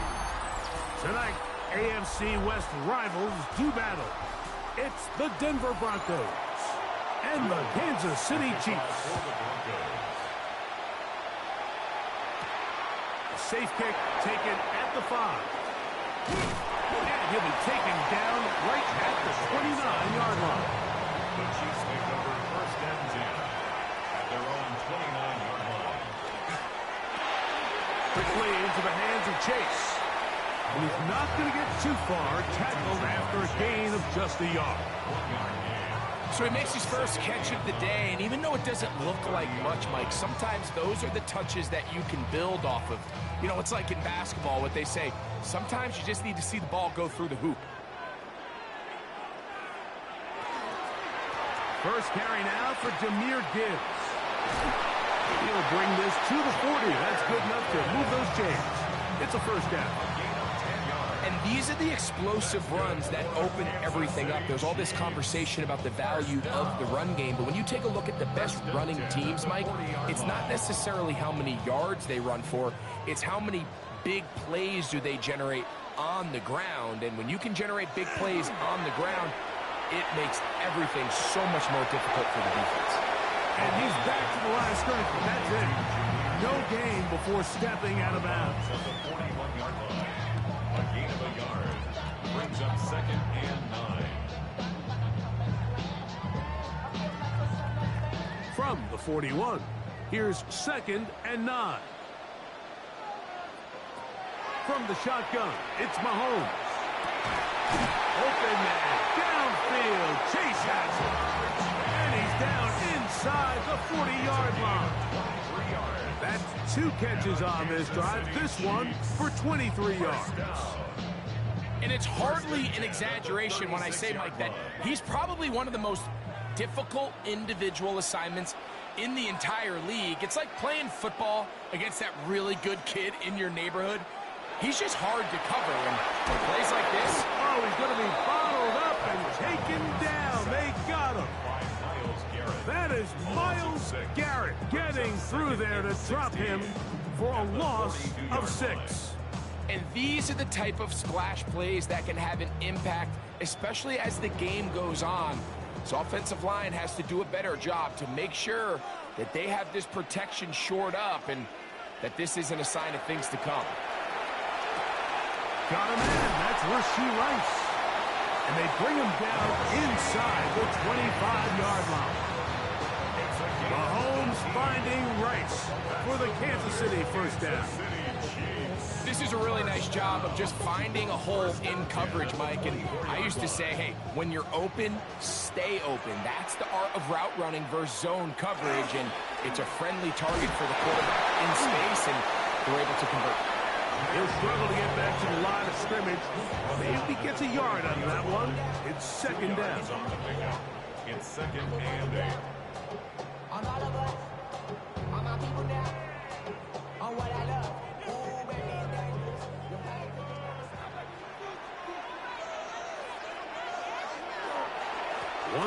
Tonight, AFC West rivals do battle. It's the Denver Broncos and the Kansas City Chiefs. A safe kick taken at the 5. And he'll be taken down right at the 29-yard line. The Chiefs make over first and 10. Their own 29-yard line. Quickly into the hands of Chase. And he's not going to get too far, tackled after a gain of just a yard. 1 yard gain. So he makes his first catch of the day, and even though it doesn't look like much, Mike, sometimes those are the touches that you can build off of. You know, it's like in basketball, what they say, sometimes you just need to see the ball go through the hoop. First carry now for Jahmyr Gibbs. He'll bring this to the 40. That's good enough to move those chains. It's a first down. Gain of 10 yards. And these are the explosive runs that open everything up. There's all this conversation about the value of the run game, but when you take a look at the best running teams, Mike, it's not necessarily how many yards they run for, it's how many big plays do they generate on the ground. And when you can generate big plays on the ground, it makes everything so much more difficult for the defense. And he's back to the line of scrimmage. That's it. No gain before stepping out of bounds. At the 41-yard line. A gain of a yard. Brings up 2nd and 9. From the 41, here's 2nd and 9. From the shotgun, it's Mahomes. Open man, downfield, Chase has it. And he's down inside the 40-yard line. That's 2 catches on this drive. This one for 23 yards. And it's hardly an exaggeration when I say, Mike, that he's probably one of the most difficult individual assignments in the entire league. It's like playing football against that really good kid in your neighborhood. He's just hard to cover, and for plays like this, oh, he's going to be bottled up and taken down. They got him. That is Myles Garrett getting through there to drop him for a loss of 6. and these are the type of splash plays that can have an impact, especially as the game goes on. So offensive line has to do a better job to make sure that they have this protection shored up and that this isn't a sign of things to come. Got him in. That's Rashee Rice. And they bring him down inside the 25-yard line. Mahomes finding Rice for the Kansas City first down. This is a really nice job of just finding a hole in coverage, Mike. And I used to say, hey, when you're open, stay open. That's the art of route running versus zone coverage. And it's a friendly target for the quarterback in space, and they're able to convert. He'll struggle to get back to the line of scrimmage. Maybe gets a yard on that one. It's second down. It's second and 8. On all of us, all my people now, on what I love.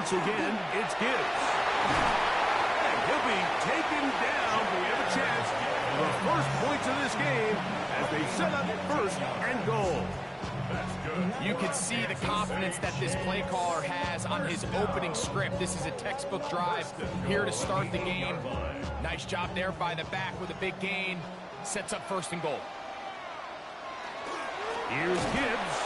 Once again, it's Gibbs. And he'll be taken down. We have a chance for the first points of this game as they set up first and goal. You can see the confidence that this play caller has on his opening script. This is a textbook drive here to start the game. Nice job there by the back with a big gain. Sets up first and goal. Here's Gibbs.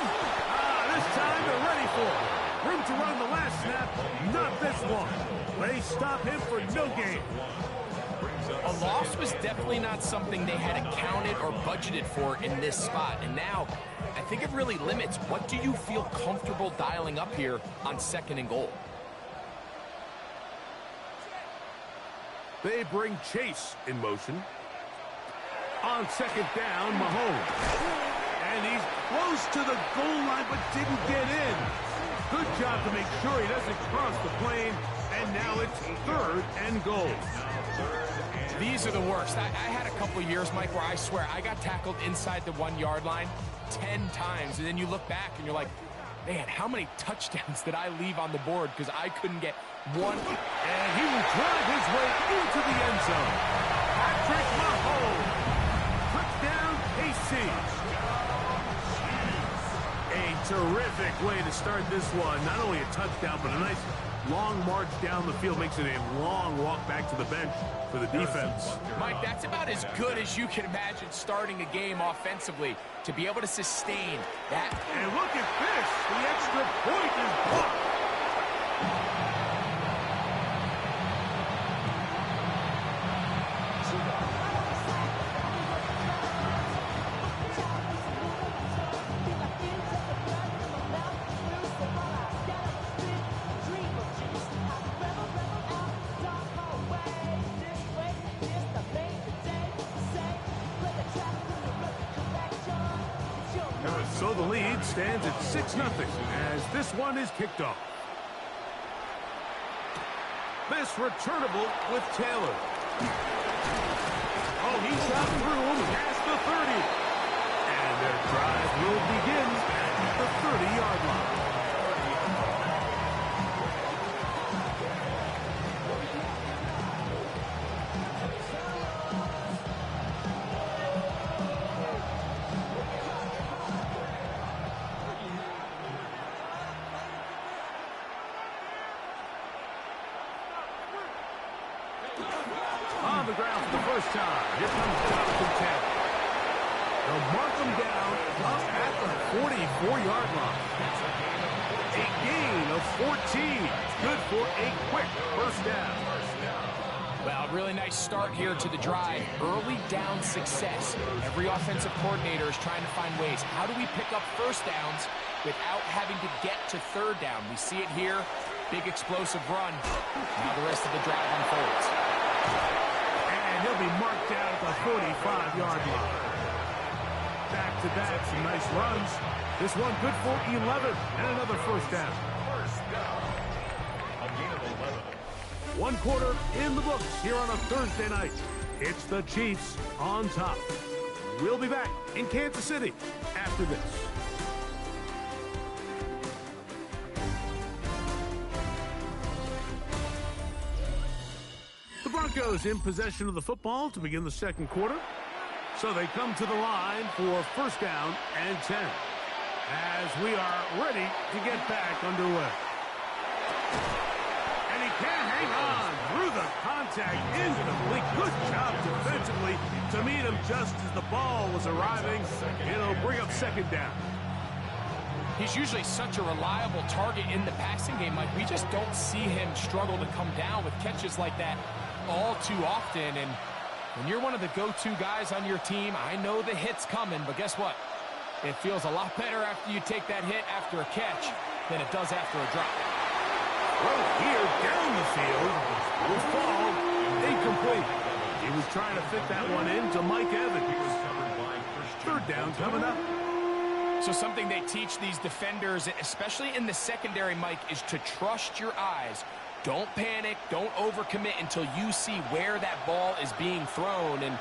This time they're ready for it. Room to run the last snap, not this one. They stop him for no gain. A loss was definitely not something they had accounted or budgeted for in this spot. And now, I think it really limits what do you feel comfortable dialing up here on second and goal. They bring Chase in motion. On second down, Mahomes. And he's close to the goal line but didn't get in. Good job to make sure he doesn't cross the plane. And now it's third and goal. These are the worst. I had a couple years, Mike, where I swear I got tackled inside the 1 yard line 10 times. And then you look back and you're like, man, how many touchdowns did I leave on the board because I couldn't get one? And he will drive his way into the end zone. Patrick Mahomes. Touchdown, KC. A terrific way to start this one. Not only a touchdown, but a nice long march down the field. Makes it a long walk back to the bench for the defense. Mike, that's about as good as you can imagine starting a game offensively to be able to sustain that. And look at this. The extra point is blocked. So the lead stands at 6-0 as this one is kicked off. This returnable with Taylor. Oh, he shot through him past the 30. And their drive will begin at the 30-yard line. On the ground for the first time. Here comes Jonathan Taylor. They'll mark him down up at the 44-yard line. A gain of 14. Good for a quick first down. Well, really nice start here to the drive. Early down success. Every offensive coordinator is trying to find ways. How do we pick up first downs without having to get to third down? We see it here. Big explosive run. Now the rest of the drive unfolds. And he'll be marked down at the 45-yard line. Back-to-back, some nice runs. This one good for 11 and another first down. A gain of 11. One quarter in the books here on a Thursday night. It's the Chiefs on top. We'll be back in Kansas City after this. The Broncos in possession of the football to begin the second quarter. So they come to the line for first down and 10. As we are ready to get back underway. And he can't hang on through the contact incomplete. Good job defensively to meet him just as the ball was arriving. It'll bring up second down. He's usually such a reliable target in the passing game, Mike. We just don't see him struggle to come down with catches like that all too often. And when you're one of the go-to guys on your team, I know the hit's coming, but guess what? It feels a lot better after you take that hit after a catch than it does after a drop. Well, here down the field will fall incomplete. He was trying to fit that one into Mike Evans. Third down coming up. So something they teach these defenders, especially in the secondary, Mike, is to trust your eyes. Don't panic. Don't overcommit until you see where that ball is being thrown. And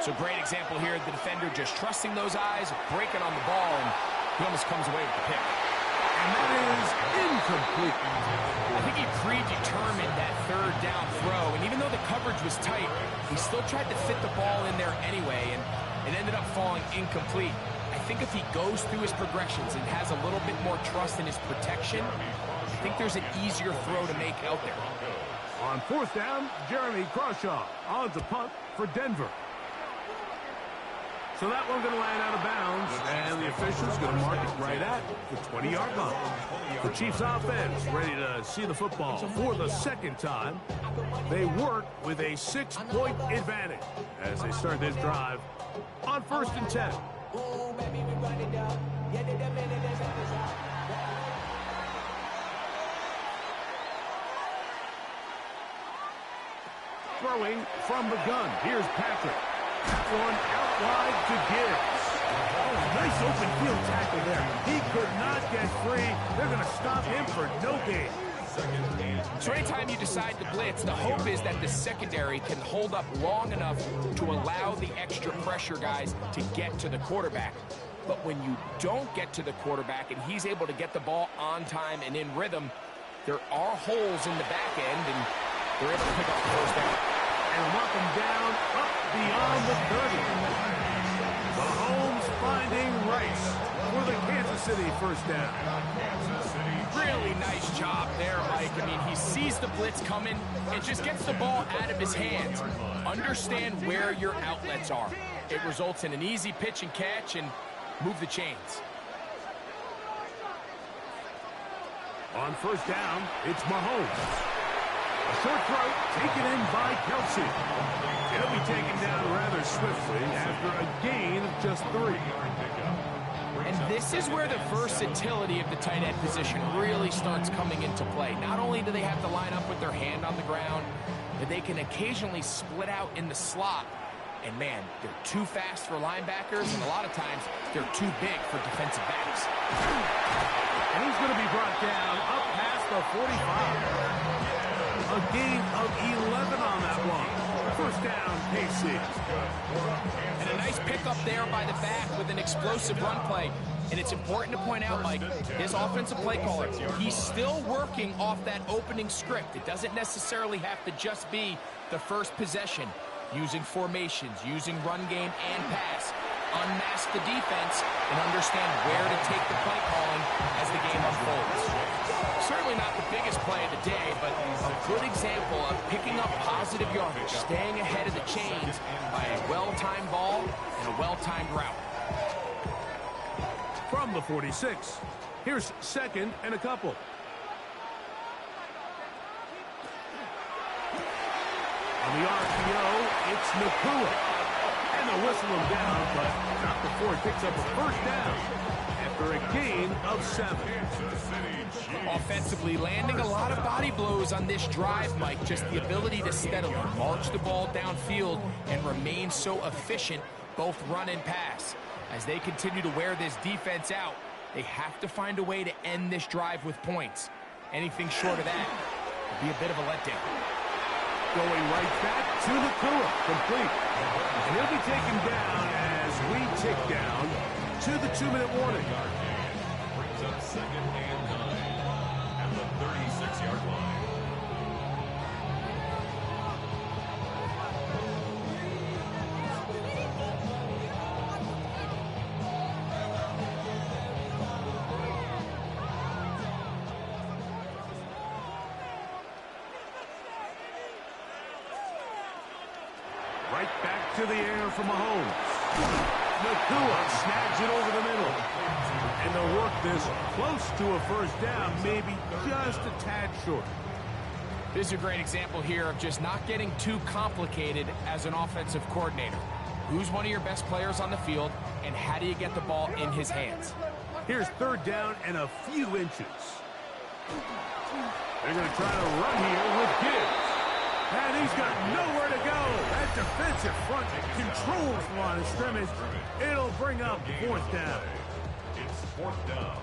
so great example here, the defender just trusting those eyes, breaking on the ball, and he almost comes away with the pick. And And that is incomplete. I think he predetermined that third down throw, and even though the coverage was tight, he still tried to fit the ball in there anyway, and it ended up falling incomplete. I think if he goes through his progressions and has a little bit more trust in his protection, I think there's an easier throw to make out there. On fourth down, Jeremy Crawshaw on to punt for Denver. So that one's going to land out of bounds, and the official's going to mark it right at the 20-yard line. The Chiefs offense ready to see the football for the second time. They work with a 6-point advantage as they start this drive on 1st and 10. Throwing from the gun. Here's Patrick. That one out wide to Gibbs. Oh, nice open field tackle there. He could not get free. They're going to stop him for no gain. So anytime you decide to blitz, the hope is that the secondary can hold up long enough to allow the extra pressure guys to get to the quarterback. But when you don't get to the quarterback and he's able to get the ball on time and in rhythm, there are holes in the back end, and they're able to pick up the first down. And walk him down up beyond the 30. Mahomes finding Rice for the Kansas City first down. Really nice job there, Mike. I mean, he sees the blitz coming and just gets the ball out of his hands. Understand where your outlets are. It results in an easy pitch and catch and move the chains. On first down, it's Mahomes. A short throw taken in by Kelsey. He'll be taken down rather swiftly after a gain of just 3. And this is where the versatility of the tight end position really starts coming into play. Not only do they have to line up with their hand on the ground, but they can occasionally split out in the slot. And man, they're too fast for linebackers, and a lot of times they're too big for defensive backs. And he's going to be brought down up past the 45. A gain of 11 on that one. First down, KC. And a nice pickup there by the back with an explosive run play. And it's important to point out, Mike, his offensive play caller, he's still working off that opening script. It doesn't necessarily have to just be the first possession. Using formations, using run game and pass. Unmask the defense and understand where to take the play calling as the game unfolds. Certainly not the biggest play of the day, but a good example of picking up positive yardage, staying ahead of the chains by a well-timed ball and a well-timed route. From the 46, here's 2nd and a couple. On the RPO, it's Nakua. And they'll whistle him down, but not before he picks up a first down after a gain of 7. Offensively, landing a lot of body blows on this drive, Mike. Just the ability to steadily march the ball downfield and remain so efficient, both run and pass. As they continue to wear this defense out, they have to find a way to end this drive with points. Anything short of that would be a bit of a letdown. Going right back to Nakua, complete. And he'll be taken down as we tick down to the 2-minute warning. Brings up 2nd and 9 at the 36-yard line. Right back to the air for Mahomes. Nakua snags it over the middle. And they'll work this close to a first down, maybe just a tad short. This is a great example here of just not getting too complicated as an offensive coordinator. Who's one of your best players on the field, and how do you get the ball in his hands? Here's 3rd down and a few inches. They're going to try to run here with Gibbs. And he's got nowhere to go. That defensive front controls the line of scrimmage. It'll bring up 4th down. It's 4th down.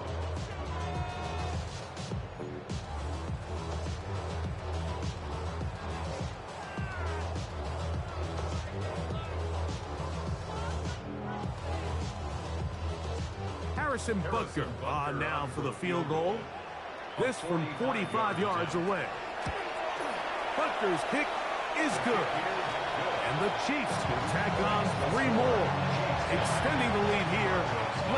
Harrison Butker on now for the field goal. This from 45 yards away. Butker's kick is good. And the Chiefs can tack on 3 more, extending the lead here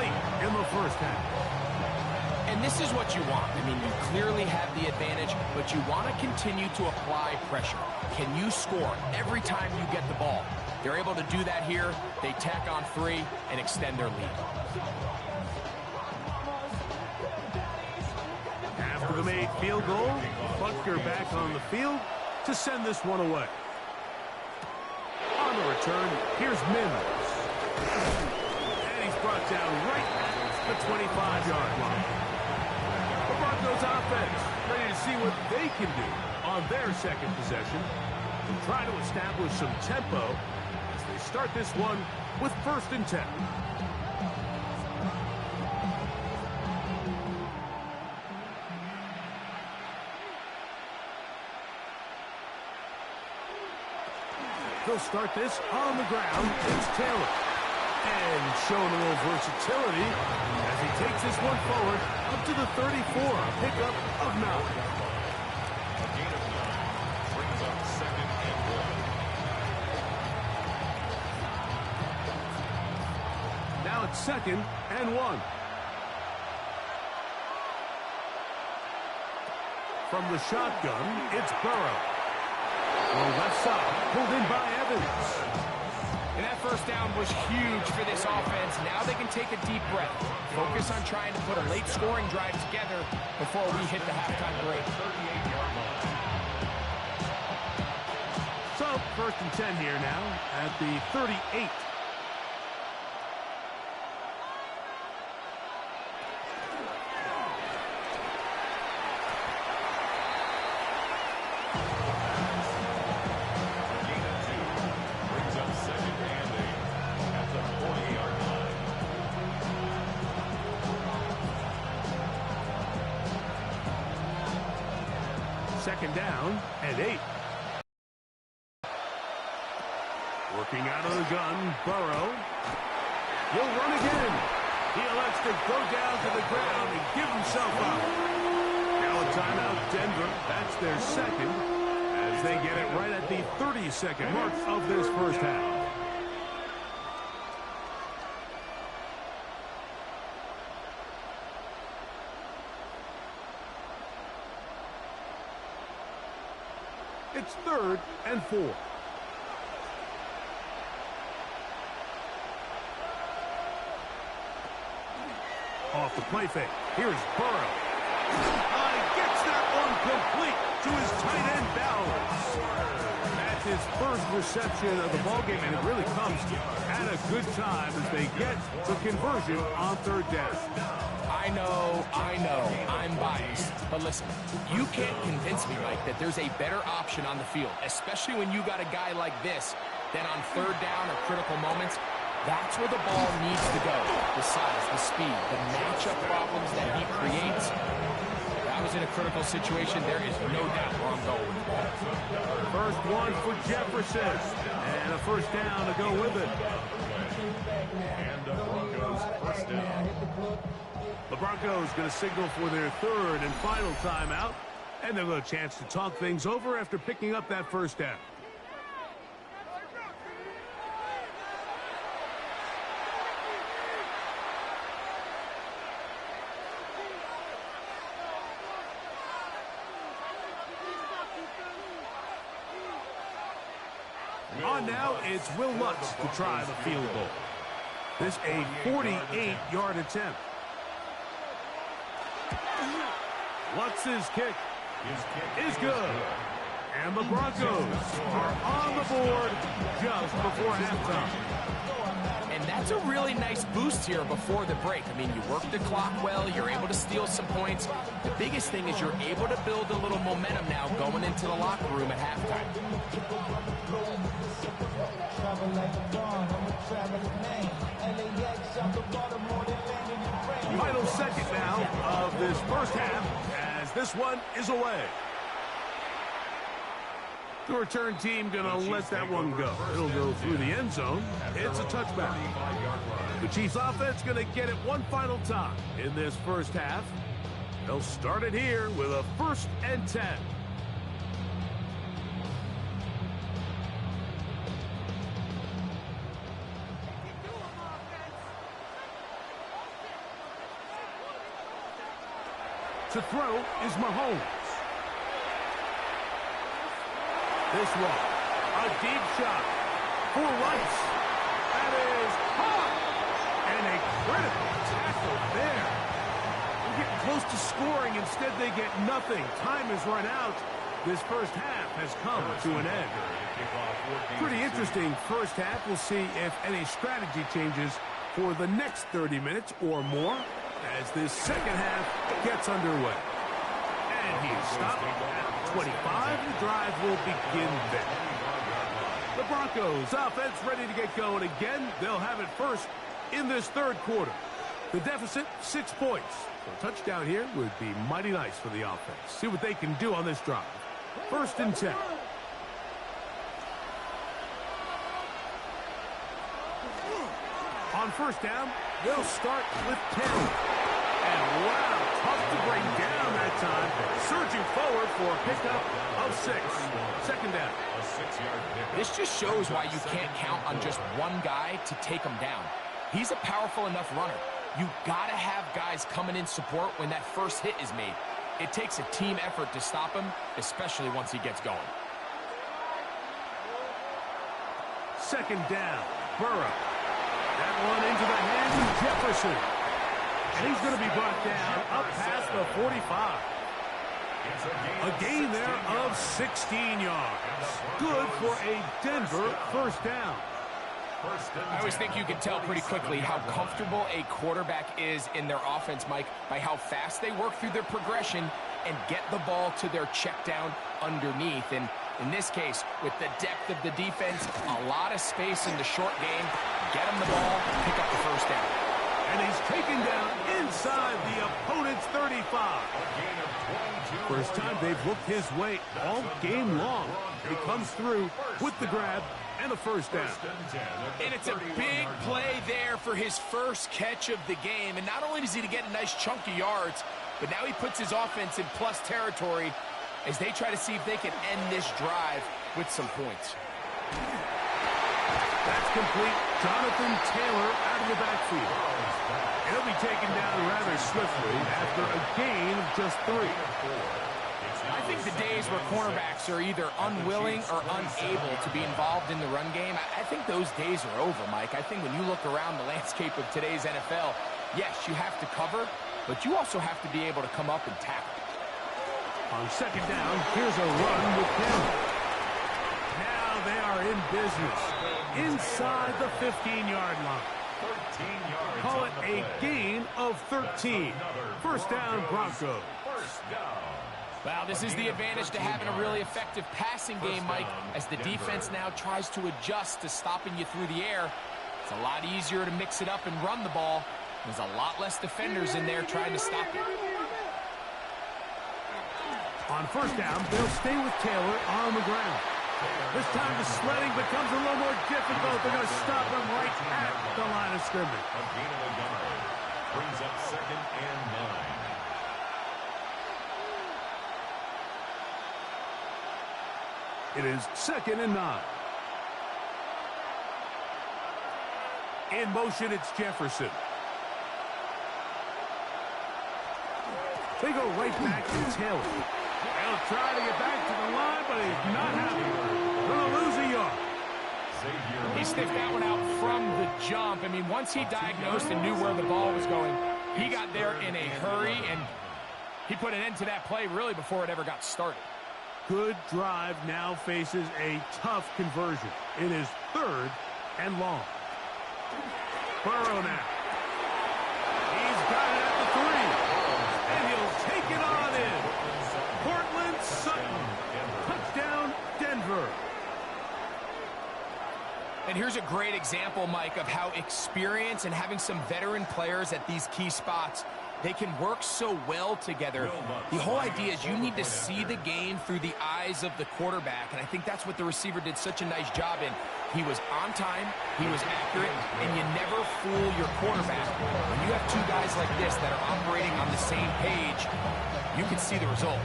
late in the first half. And this is what you want. I mean, you clearly have the advantage, but you want to continue to apply pressure. Can you score every time you get the ball? They're able to do that here. They tack on 3 and extend their lead. After the made field goal, Butker back on the field to send this one away. On the return, here's Mims. And he's brought down right at the 25-yard line. The Broncos offense ready to see what they can do on their second possession and try to establish some tempo as they start this one with 1st and 10. They'll start this on the ground. It's Taylor. And showing a little versatility as he takes this one forward up to the 34. A pickup of 9. A gain of 9 brings up 2nd and 1. Now it's 2nd and 1. From the shotgun, it's Burrow. On the left side, pulled in by Evans. And that first down was huge for this offense. Now they can take a deep breath. Focus on trying to put a late scoring drive together before we hit the halftime break. 38-yard line. So, 1st and 10 here now at the 38. Second down and 8. Working out of the gun, Burrow. He'll run again. He elects to go down to the ground and give himself up. Now a timeout, Denver. That's their second as they get it right at the 30-second mark of this first half. It's 3rd and 4. Off the play fake. Here's Burrow. Gets that one complete to his tight end Bowers. That's his first reception of the ballgame, and it really comes at a good time as they get the conversion on 3rd down. I know, I'm biased. But listen, you can't convince me, Mike, that there's a better option on the field, especially when you got a guy like this, that on 3rd down or critical moments, that's where the ball needs to go. The size, the speed, the matchup problems that he creates. If I was in a critical situation, there is no doubt where I'm going with the ball. First one for Jefferson, and a 1st down to go with it. And the Broncos 1st down. The Broncos going to signal for their 3rd and final timeout, and they'll get a chance to talk things over after picking up that 1st down. On now, it's Will Lutz to try the field goal. This a 48-yard attempt. Lutz's kick is good. And the Broncos are on the board just before halftime. And that's a really nice boost here before the break. I mean, you work the clock well, you're able to steal some points. The biggest thing is you're able to build a little momentum now going into the locker room at halftime. Final second now of this first half as this one is away. The return team going to let that one go. It'll go through the end zone. It's a touchback. The Chiefs offense going to get it one final time in this first half. They'll start it here with a 1st and 10. To throw is Mahomes. This one, a deep shot for Rice. That is hot. And a critical tackle there. They're getting close to scoring. Instead, they get nothing. Time has run out. This first half has come to an end. Pretty interesting first half. We'll see if any strategy changes for the next 30 minutes or more as this second half gets underway. And he's stopped at 25. The drive will begin there. The Broncos offense ready to get going again. They'll have it first in this third quarter. The deficit, 6 points. So a touchdown here would be mighty nice for the offense. See what they can do on this drive. 1st and 10. On first down, they'll start with 10. And wow, tough to bring down that time. Surging forward for a pickup of 6. 2nd down. A 6-yard pickup. This just shows why you can't count on just one guy to take him down. He's a powerful enough runner. You got to have guys coming in support when that first hit is made. It takes a team effort to stop him, especially once he gets going. 2nd down. Burrow. That one into the hands of Jefferson. And he's going to be brought down up past the 45. A gain there of 16 yards. Good for a Denver 1st down. I always think you can tell pretty quickly how comfortable a quarterback is in their offense, Mike, by how fast they work through their progression and get the ball to their check down underneath. And in this case, with the depth of the defense, a lot of space in the short game, get him the ball, pick up the 1st down. And he's taken down inside the opponent's 35. First time they've looked his way all game long. He comes through with the grab and a 1st down. And it's a big play there for his first catch of the game. And not only does he get a nice chunk of yards, but now he puts his offense in plus territory as they try to see if they can end this drive with some points. That's complete. Jonathan Taylor out of the backfield. He'll be taken down rather swiftly after a gain of just 3. I think the days where cornerbacks are either unwilling or unable to be involved in the run game, I think those days are over, Mike. I think when you look around the landscape of today's NFL, yes, you have to cover, but you also have to be able to come up and tackle. On 2nd down, here's a run with Taylor. Now they are in business inside the 15-yard line. 13 yards. Call it a gain of 13. 1st down, Broncos. 1st down. Well, this is the advantage to having a really effective passing game, Mike, as the defense now tries to adjust to stopping you through the air. It's a lot easier to mix it up and run the ball. There's a lot less defenders in there trying to stop you. On 1st down, they'll stay with Taylor on the ground. This time the sledding becomes a little more difficult. They're going to stop him right at the line of scrimmage. A gain of a yard. Brings up 2nd and 9. It is 2nd and 9. In motion, it's Jefferson. They go right back to Taylor. They'll try to get back to the line, but he's not happy. Going to lose a yard. He sniffed that one out from the jump. I mean, once he diagnosed and knew where the ball was going, he got there in a hurry, and he put an end to that play really before it ever got started. Good drive now faces a tough conversion. It is 3rd and long. Burrow now. He's got it at the 3. And he'll take it on in. Cortland Sutton. Touchdown, Denver. And here's a great example, Mike, of how experience and having some veteran players at these key spots They can work so well together. The whole idea is you need to see the game through the eyes of the quarterback, and I think that's what the receiver did such a nice job in. He was on time, he was accurate, and you never fool your quarterback. When you have two guys like this that are operating on the same page, you can see the result.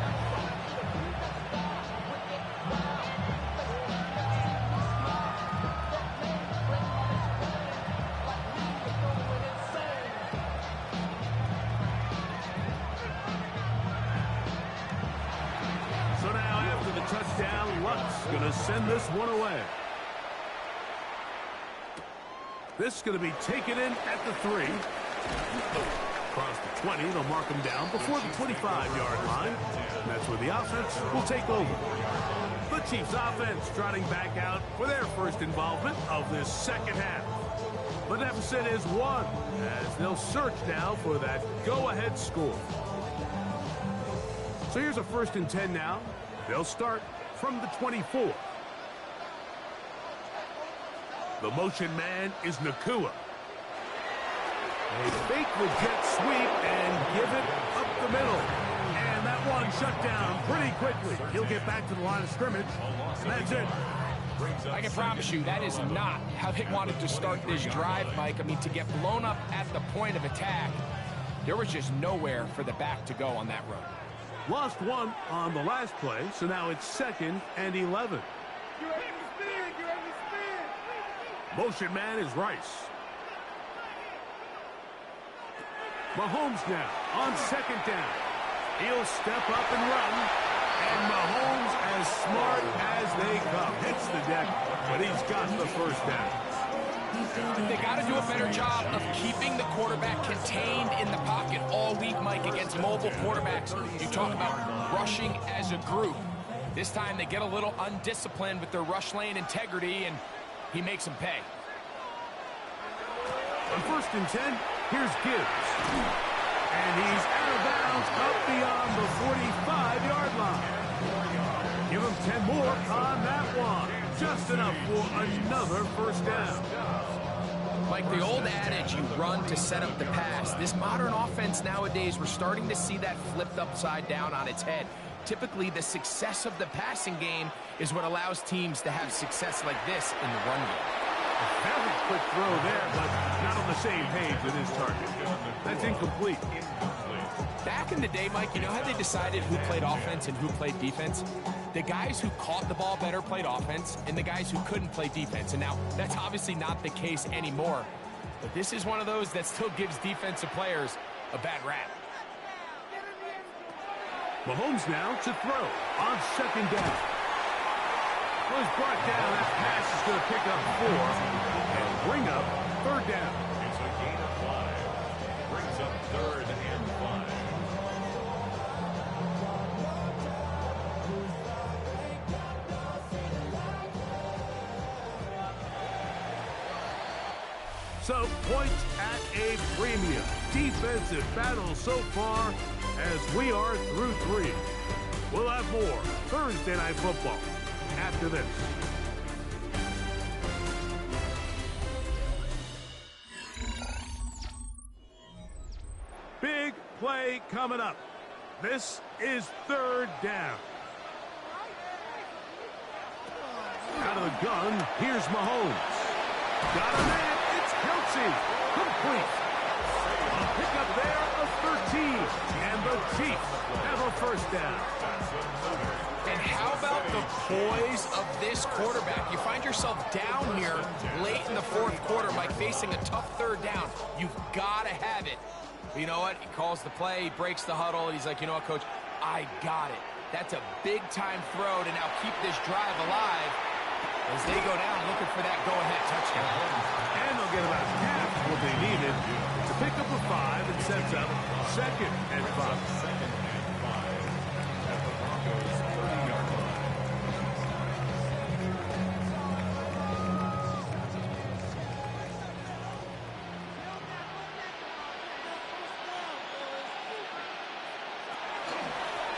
Touchdown, Luck's going to send this one away. This is going to be taken in at the 3. Across the 20, they'll mark him down before the 25-yard line. And that's where the offense will take over. The Chiefs offense trotting back out for their first involvement of this second half. The deficit is 1 as they'll search now for that go-ahead score. So here's a 1st and 10 now. They'll start from the 24. The motion man is Nacua. A fake the jet sweep and give it up the middle. And that one shut down pretty quickly. He'll get back to the line of scrimmage, and that's it. I can promise you that is not how they wanted to start this drive, Mike. I mean, to get blown up at the point of attack, there was just nowhere for the back to go on that run. Lost 1 on the last play, so now it's 2nd and 11. Motion man is Rice. Mahomes now on 2nd down. He'll step up and run. And Mahomes, as smart as they come, hits the deck, but he's got the 1st down. They got to do a better job of keeping the quarterback contained in the pocket all week, Mike, against mobile quarterbacks. You talk about rushing as a group. This time they get a little undisciplined with their rush lane integrity, and he makes them pay. On 1st and 10, here's Gibbs. And he's out of bounds up beyond the 45-yard line. Give him 10 more on that one. Just enough for another 1st down. Like the old adage, you run to set up the pass. This modern offense nowadays, we're starting to see that flipped upside down on its head. Typically, the success of the passing game is what allows teams to have success like this in the run game. A very quick throw there, but not on the same page with his target. That's incomplete. Back in the day, Mike, you know how they decided who played offense and who played defense? The guys who caught the ball better played offense, and the guys who couldn't play defense. And now, that's obviously not the case anymore. But this is one of those that still gives defensive players a bad rap. Mahomes now to throw on 2nd down. Well, he's brought down. That pass is going to pick up 4 and bring up 3rd down. It's a gain of 5. Brings up 3rd and 5. So, points at a premium. Defensive battle so far as we are through 3. We'll have more Thursday Night Football after this. Big play coming up. This is 3rd down. Out of the gun, here's Mahomes. Got a man. Kelsey, complete. A pickup there of 13. And the Chiefs have a 1st down. And how about the poise of this quarterback? You find yourself down here late in the 4th quarter, Mike, facing a tough 3rd down. You've got to have it. But you know what? He calls the play, he breaks the huddle, and he's like, you know what, Coach? I got it. That's a big-time throw to now keep this drive alive as they go down looking for that go-ahead touchdown. And they'll get about half what they needed to pick up a 5 and sets up 2nd and 5. At the Broncos' 30-yard line.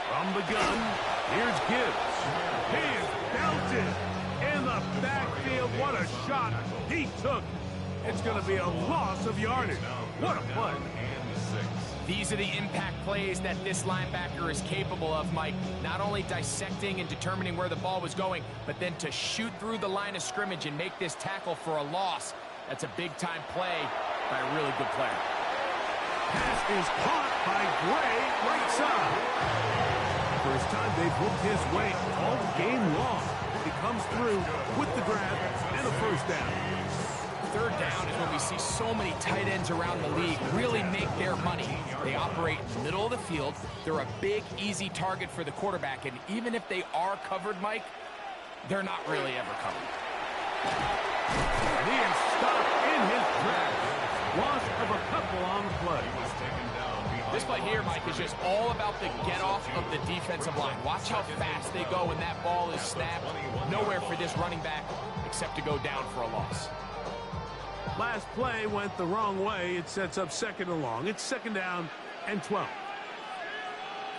From the gun, here's Gibbs. He is belted in the backfield. What a shot he took. It's going to be a loss of yardage. What a play. And 6. These are the impact plays that this linebacker is capable of, Mike. Not only dissecting and determining where the ball was going, but then to shoot through the line of scrimmage and make this tackle for a loss. That's a big-time play by a really good player. Pass is caught by Gray, right side. First time they've looked his way all game long. He comes through with the grab and a first down. Third down is when we see so many tight ends around the league really make their money. They operate in the middle of the field. They're a big, easy target for the quarterback, and even if they are covered, Mike, they're not really ever covered. And he is stopped in his tracks. Loss of a couple on the play. This play here, Mike, is just all about the get-off of the defensive line. Watch how fast they go when that ball is snapped. Nowhere for this running back except to go down for a loss. Last play went the wrong way. It sets up second and long. It's second down and 12.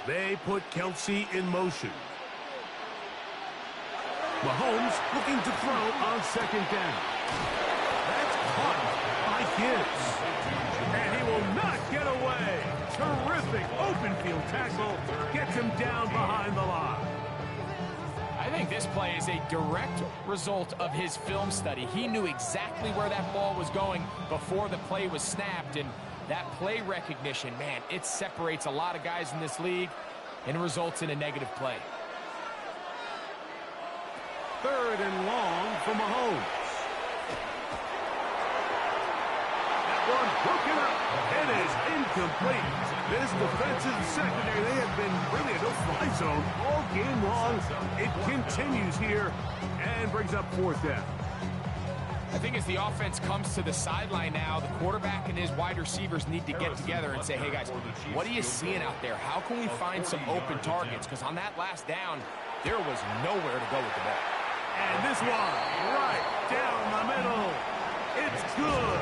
They put Kelce in motion. Mahomes looking to throw on second down. That's caught by Gibbs. And he will not get away. Terrific open field tackle. Gets him down behind the line. I think this play is a direct result of his film study. He knew exactly where that ball was going before the play was snapped, and that play recognition, man, it separates a lot of guys in this league and results in a negative play. Third and long for Mahomes. That one broken up. It is incomplete. This defensive secondary, they have been really a no-fly zone all game long. It continues here and brings up fourth down. I think as the offense comes to the sideline now, the quarterback and his wide receivers need to get together and say, hey, guys, what are you seeing out there? How can we find some open targets? Because on that last down, there was nowhere to go with the ball. And this one right down the middle. It's good.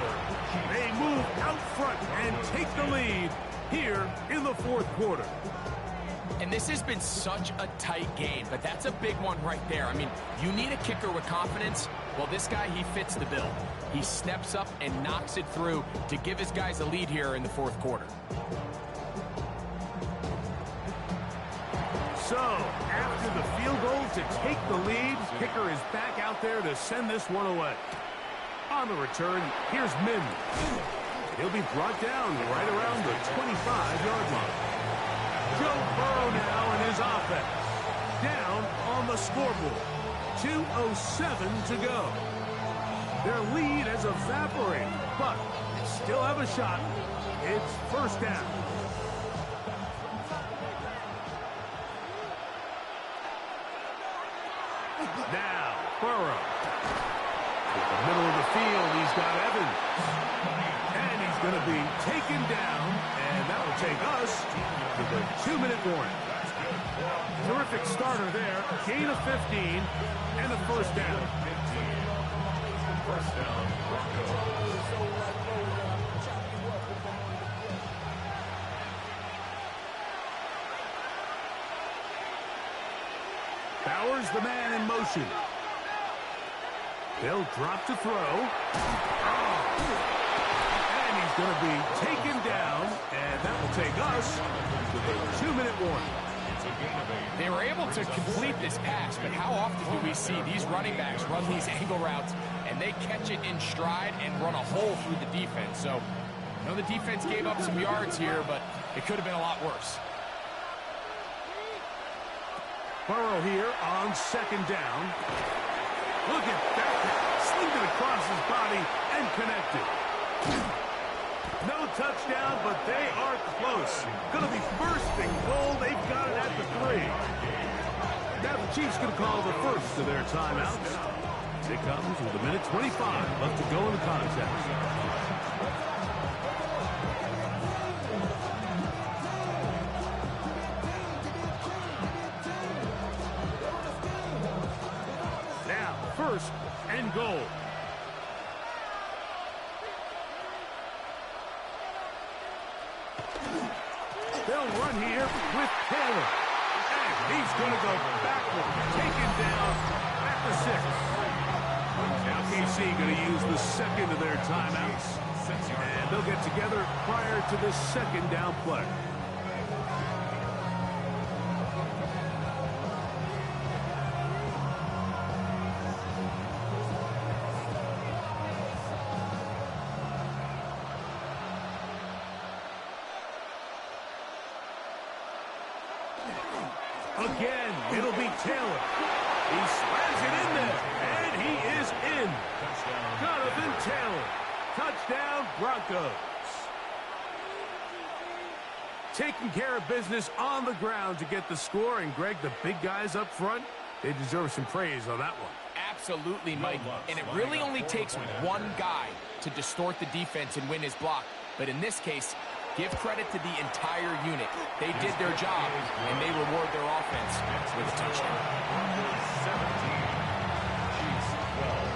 They move out front and take the lead here in the fourth quarter. And this has been such a tight game, but that's a big one right there. I mean, you need a kicker with confidence. Well, this guy, he fits the bill. He steps up and knocks it through to give his guys a lead here in the fourth quarter. So, after the field goal to take the lead, kicker is back out there to send this one away. On the return, here's Mims. He'll be brought down right around the 25-yard line. Joe Burrow now and his offense. Down on the scoreboard. 2:07 to go. Their lead has evaporated, but they still have a shot. It's first down. Now, Burrow. In the middle of the field, he's got Evans. And he's going to be taken down, and that will take us to the 2-minute warning. Terrific starter there. Gain of 15 and a first down. First down, Bowers, the man in motion. They'll drop to throw. And he's going to be taken down, and that will take us to the 2-minute warning. They were able to complete this pass, but how often do we see these running backs run these angle routes and they catch it in stride and run a hole through the defense? So, I know the defense gave up some yards here, but it could have been a lot worse. Burrow here on second down. Look at that. Slipped it across his body and connected. No touchdown, but they are close. Going to be first and goal. They've got it at the 3. Now the Chiefs going to call the first of their timeouts. It comes with 1:25 left to go in the contest. Now, first and goal. They'll run here with Taylor. And he's going to go backward, taken down at the 6. Now KC going to use the second of their timeouts. And they'll get together prior to the second down play. Again, it'll be Taylor. He slams it in there, and he is in. Jonathan Taylor. Touchdown, Broncos. Taking care of business on the ground to get the score. And, Greg, the big guys up front, they deserve some praise on that one. Absolutely, Mike. And it really only takes one guy to distort the defense and win his block. But in this case, give credit to the entire unit. They did their job, and they reward their offense with a touchdown. 17, Chiefs 12.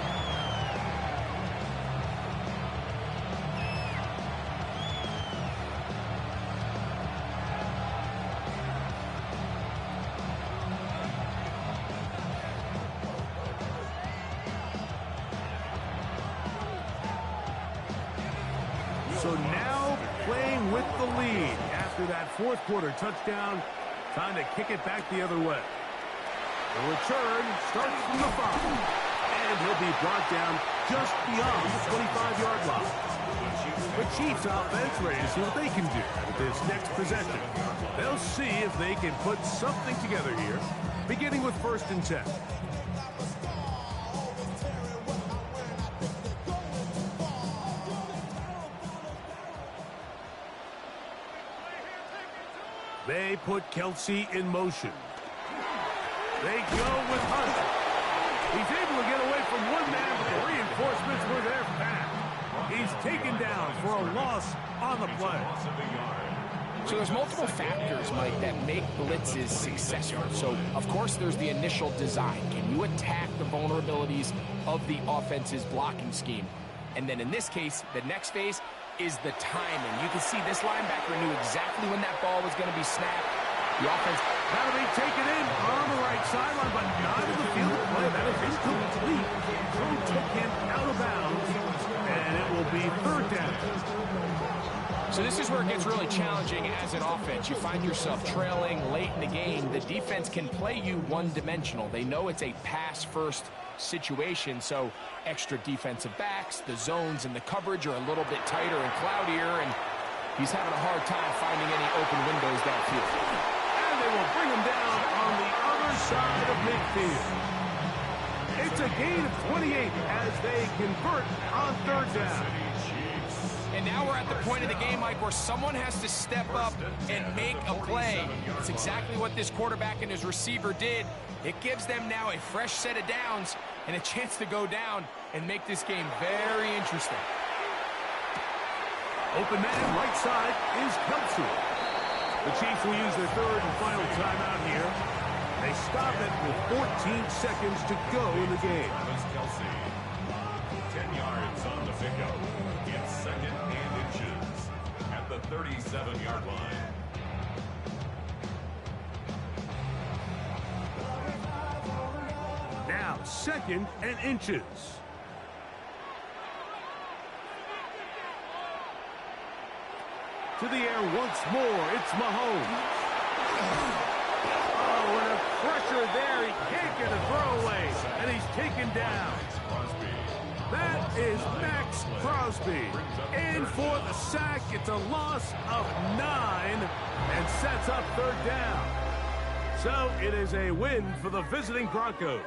So now playing with the lead after that fourth quarter touchdown. Time to kick it back the other way. The return starts from the 5. And he'll be brought down just beyond the 25-yard line. The Chiefs offense ready to see what they can do with this next possession. They'll see if they can put something together here, beginning with 1st and 10. They put Kelce in motion. They go with Hunt. He's able to get away from one man, but the reinforcements were there fast. He's taken down for a loss on the play. So there's multiple factors, Mike, that make blitzes successful. So, of course, there's the initial design. Can you attack the vulnerabilities of the offense's blocking scheme? And then in this case, the next phase is the timing. You can see this linebacker knew exactly when that ball was going to be snapped. The offense, that'll be taken in on the right sideline, but not in the field of play. That is incomplete. Throw took him out of bounds, and it will be 3rd down. So this is where it gets really challenging as an offense. You find yourself trailing late in the game. The defense can play you one-dimensional. They know it's a pass-first situation, so extra defensive backs, the zones and the coverage are a little bit tighter and cloudier, and he's having a hard time finding any open windows downfield. And they will bring him down on the other side of midfield. It's a gain of 28 as they convert on 3rd down. And now we're at the point of the game, Mike, where someone has to step up and make a play. It's exactly what this quarterback and his receiver did. It gives them now a fresh set of downs and a chance to go down and make this game very interesting. Open man, right side, is Kelce. The Chiefs will use their 3rd and final timeout here. They stop it with 14 seconds to go in the game. Kelce, 10 yards on the pickup. It's 2nd and inches at the 37-yard line. Now 2nd and inches. To the air once more, it's Mahomes. Oh, and a pressure there. He can't get a throwaway, and he's taken down. That is Max Crosby. In for the sack. It's a loss of 9 and sets up 3rd down. So it is a win for the visiting Broncos.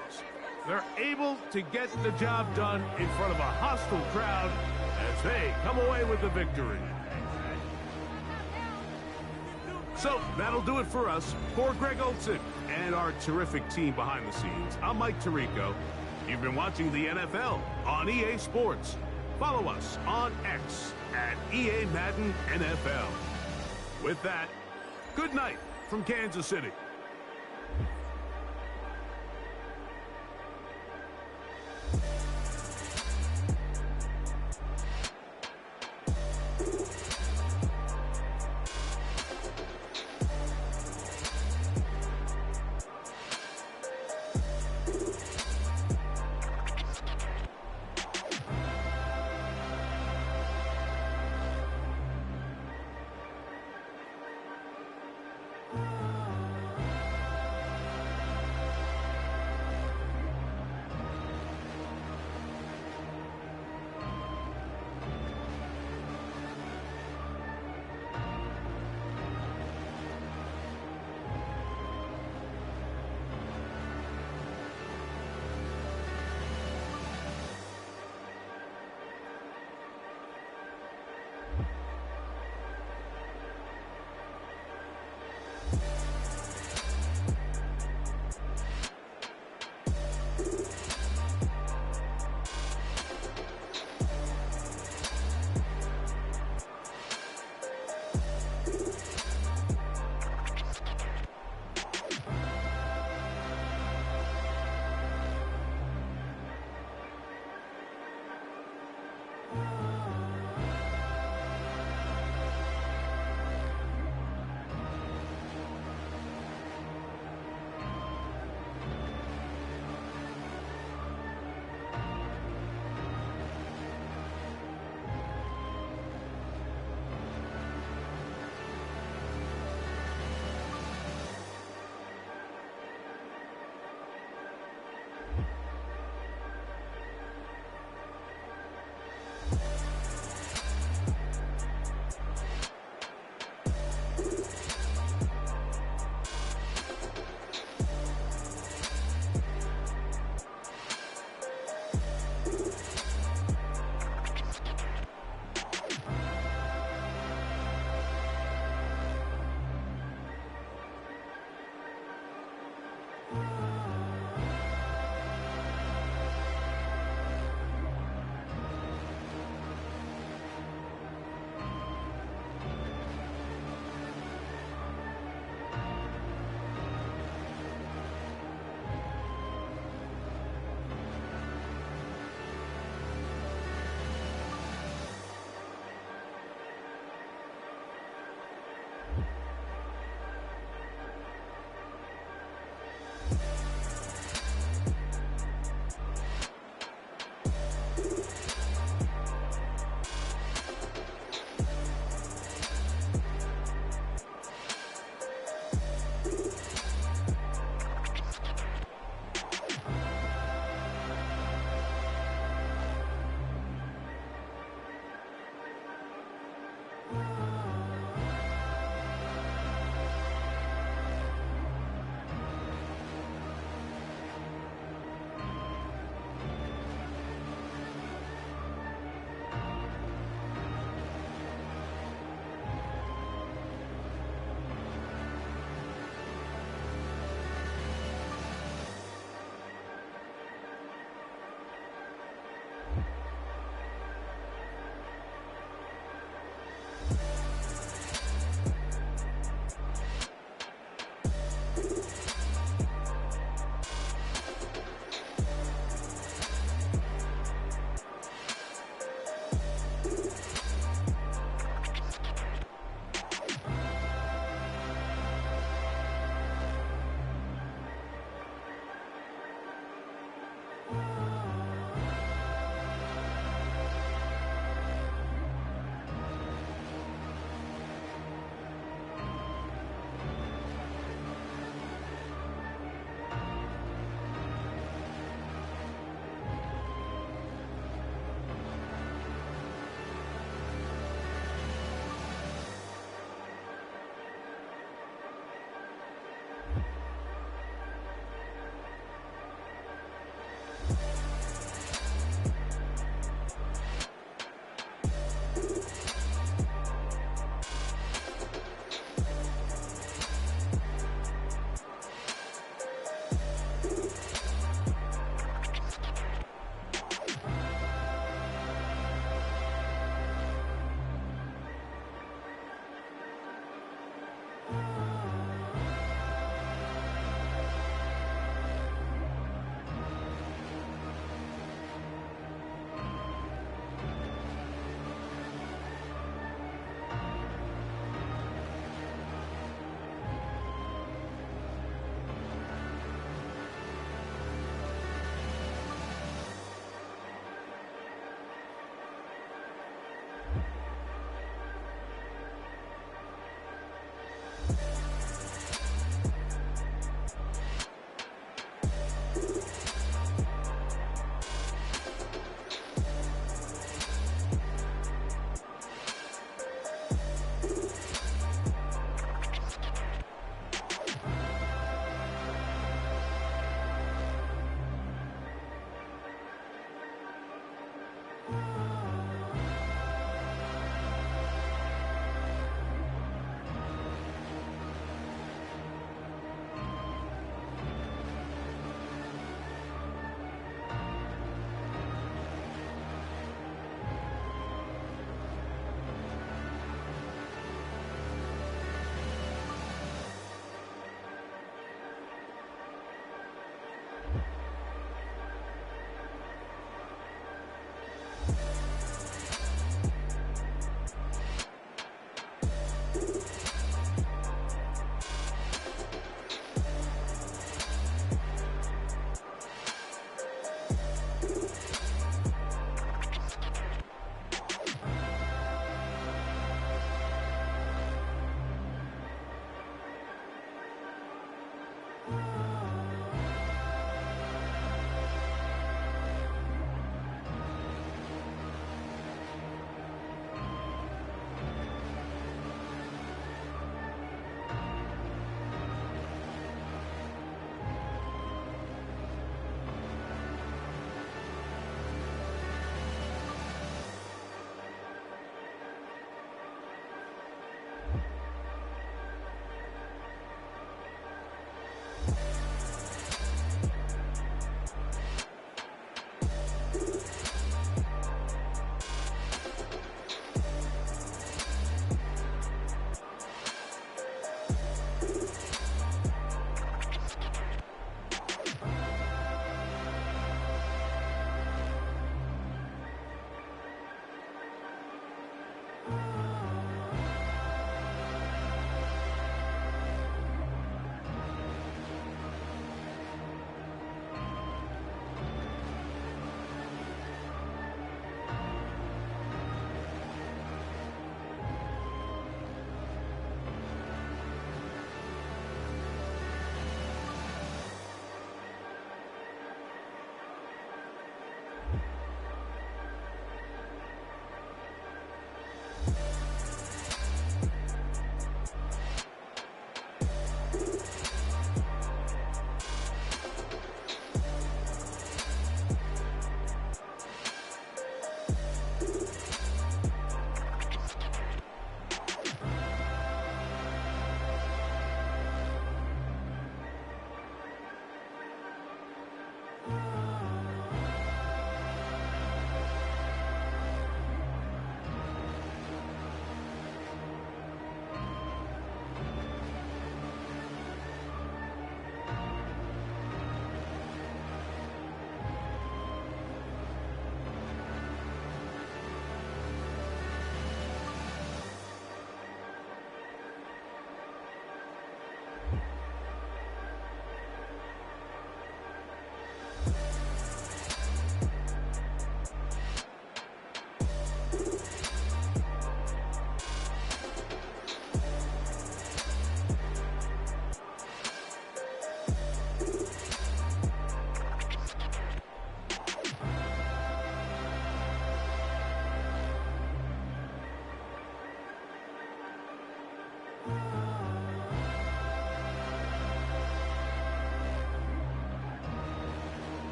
They're able to get the job done in front of a hostile crowd as they come away with the victory. So that'll do it for us. For Greg Olsen and our terrific team behind the scenes, I'm Mike Tirico. You've been watching the NFL on EA Sports. Follow us on X at EA Madden NFL. With that, good night from Kansas City.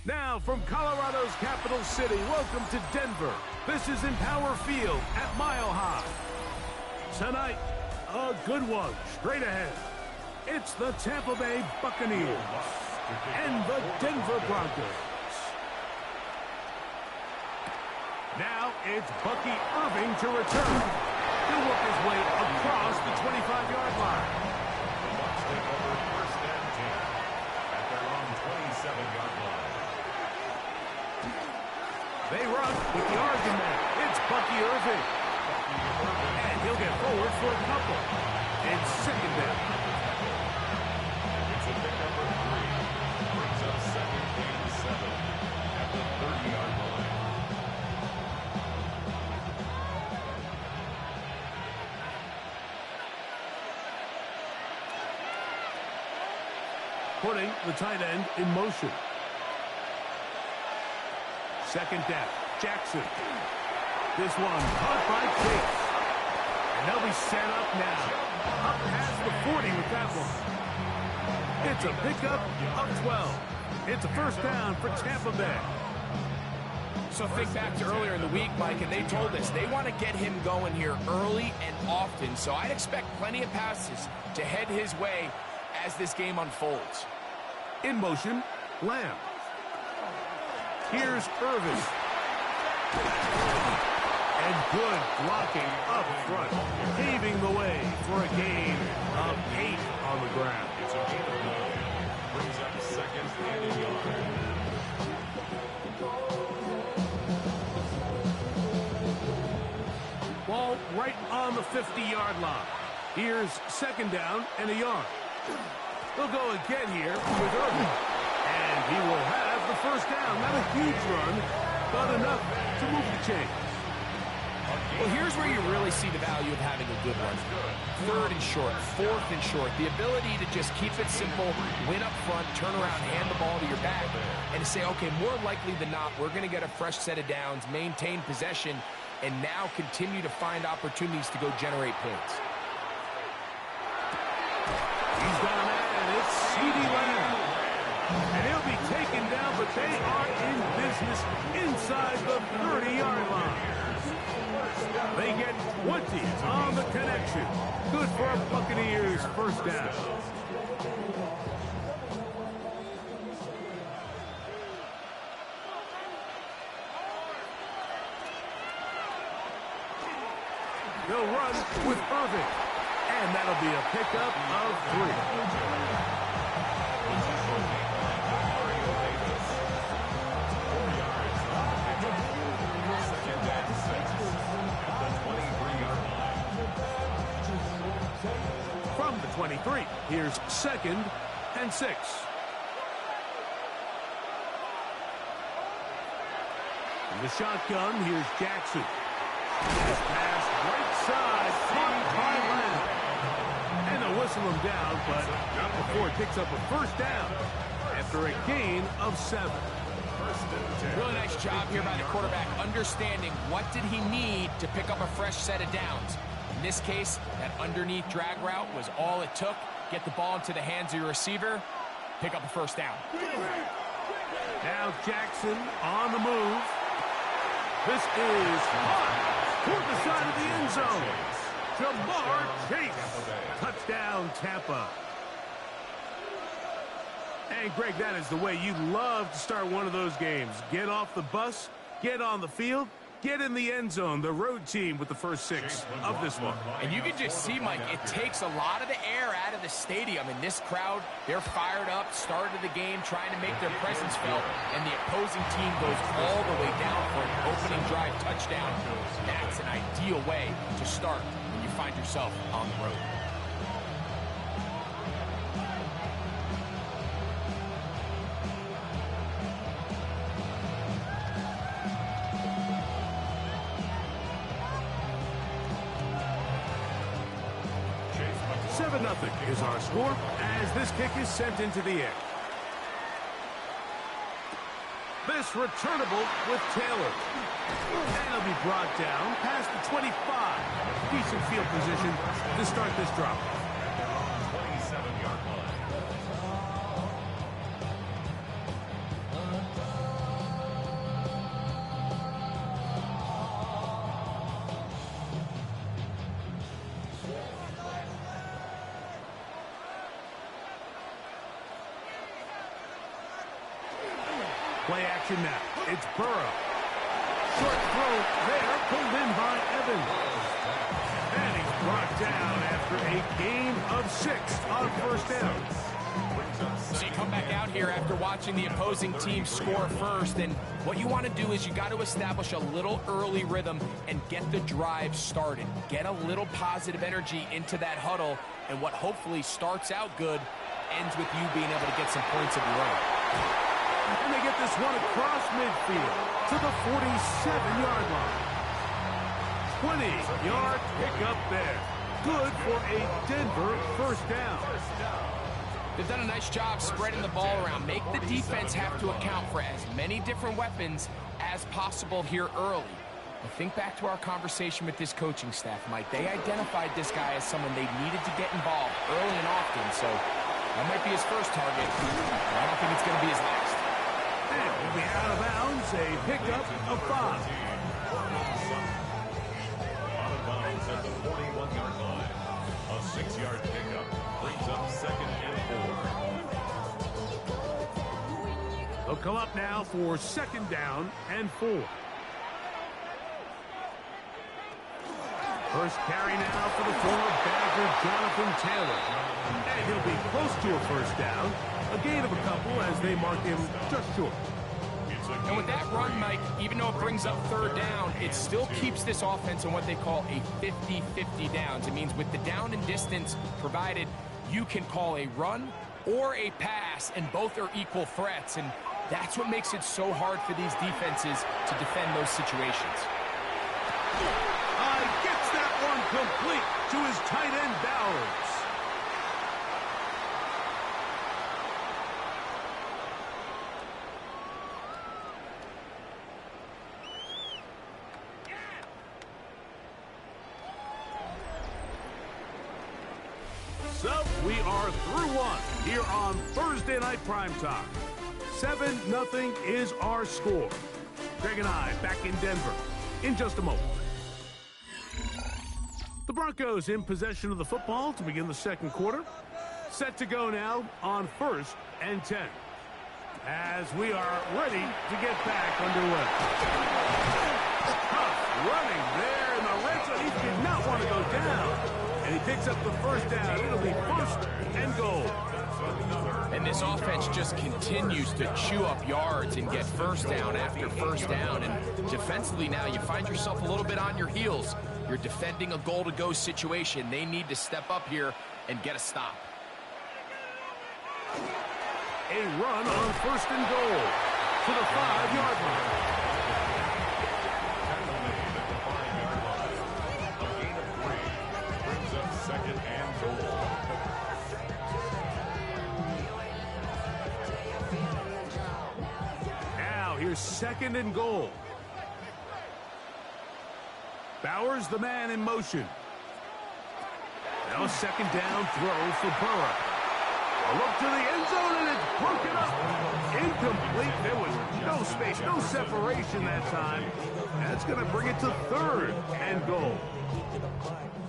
Now, from Colorado's capital city, welcome to Denver. This is Empower Field at Mile High. Tonight, a good one straight ahead. It's the Tampa Bay Buccaneers and the Denver Broncos. Now, it's Bucky Irving to return. He'll work his way across the 25-yard line. The Bucs take over first and 10 at their own 27-yard line. They run with the Oregon man. It's Bucky Irving. And he'll get forward for a couple. It's second down. It's a pick number 3. Brings up second and 7 at the 30-yard line. Putting the tight end in motion. Second down, Jackson. This one caught by Chase. And they'll be set up now. Up past the 40 with that one. It's a pickup of 12. It's a first down for Tampa Bay. So think back to earlier in the week, Mike, and they told us they want to get him going here early and often. So I'd expect plenty of passes to head his way as this game unfolds. In motion, Lamb. Here's Irving. And good blocking up front, paving the way for a gain of 8 on the ground. It's a gain of 9. Brings up second and a yard. Ball right on the 50-yard line. Here's second down and a yard. They'll go again here with Irving. And he will have the first down. Not a huge run, but enough to move the chains. Well, here's where you really see the value of having a good one. Third and short, fourth and short. The ability to just keep it simple, win up front, turn around, hand the ball to your back, and to say, okay, more likely than not, we're going to get a fresh set of downs, maintain possession, and now continue to find opportunities to go generate points. He's got a man. It's CeeDee Lamb. And he'll be taken down, but they are in business inside the 30-yard line. They get 20 on the connection. Good for a Buccaneers first down. They'll run with Irving. And that'll be a pickup of 3. From the 23, here's second and 6. In the shotgun, here's Jackson. This pass right side, caught by Lamb. And they'll whistle him down, but not before it picks up a first down after a gain of 7. Really nice job here by the quarterback, understanding what did he need to pick up a fresh set of downs. In this case, that underneath drag route was all it took. Get the ball into the hands of your receiver, pick up a first down. Now Jackson on the move. This is hot toward the side of the end zone. Jamar Chase. Touchdown, Tampa. And, Greg, that is the way you love to start one of those games. Get off the bus, get on the field, get in the end zone. The road team with the first 6 of this one. And you can just see, Mike, it takes a lot of the air out of the stadium. And this crowd, they're fired up, started the game, trying to make their presence felt. And the opposing team goes all the way down for an opening drive touchdown. That's an ideal way to start when you find yourself on the road. Nothing is our score as this kick is sent into the air. This returnable with Taylor. And it'll be brought down past the 25. Decent field position to start this drop. 27-yard line. Play action now. It's Burrow. Short throw there, pulled in by Evans. And he's brought down after a gain of 6 on first down. So you come back out here after watching the opposing team score first, and what you want to do is you got to establish a little early rhythm and get the drive started. Get a little positive energy into that huddle, and what hopefully starts out good ends with you being able to get some points of your own. And they get this one across midfield to the 47-yard line. 20-yard pickup there. Good for a Denver first down. They've done a nice job spreading the ball around. Make the defense have to account for as many different weapons as possible here early. But think back to our conversation with this coaching staff, Mike. They identified this guy as someone they needed to get involved early and often, so that might be his first target. I don't think it's going to be his last. And he'll be out of bounds, a pickup of 5. Out of bounds at the 41-yard line. A 6-yard pickup brings up 2nd and 4. They'll come up now for 2nd down and 4. First carry now for the former Badger, Jonathan Taylor. And he'll be close to a first down. A gain of a couple as they mark him just short. And with that run, Mike, even though it brings up 3rd down, it still keeps this offense in what they call a 50-50 downs. It means with the down and distance provided, you can call a run or a pass, and both are equal threats. And that's what makes it so hard for these defenses to defend those situations. Gets that one complete to his tight end, Bowers. So we are through one here on Thursday Night Primetime. 7-0 is our score. Greg and I back in Denver in just a moment. The Broncos in possession of the football to begin the second quarter. Set to go now on 1st and 10. As we are ready to get back underway. Tough running there in the red zone. He did not want to go down. And he picks up the first down. It'll be 1st and goal. And this offense just continues to chew up yards and get first down after first down. And defensively now, you find yourself a little bit on your heels. You're defending a goal-to-go situation. They need to step up here and get a stop. A run on 1st and goal to the 5-yard line. A gain of 3 brings up 2nd and goal. Now here's 2nd and goal. Bowers, the man in motion. Now 2nd down throw for Burrow. A look to the end zone, and it's broken up. Incomplete. There was no space, no separation that time. That's going to bring it to 3rd and goal.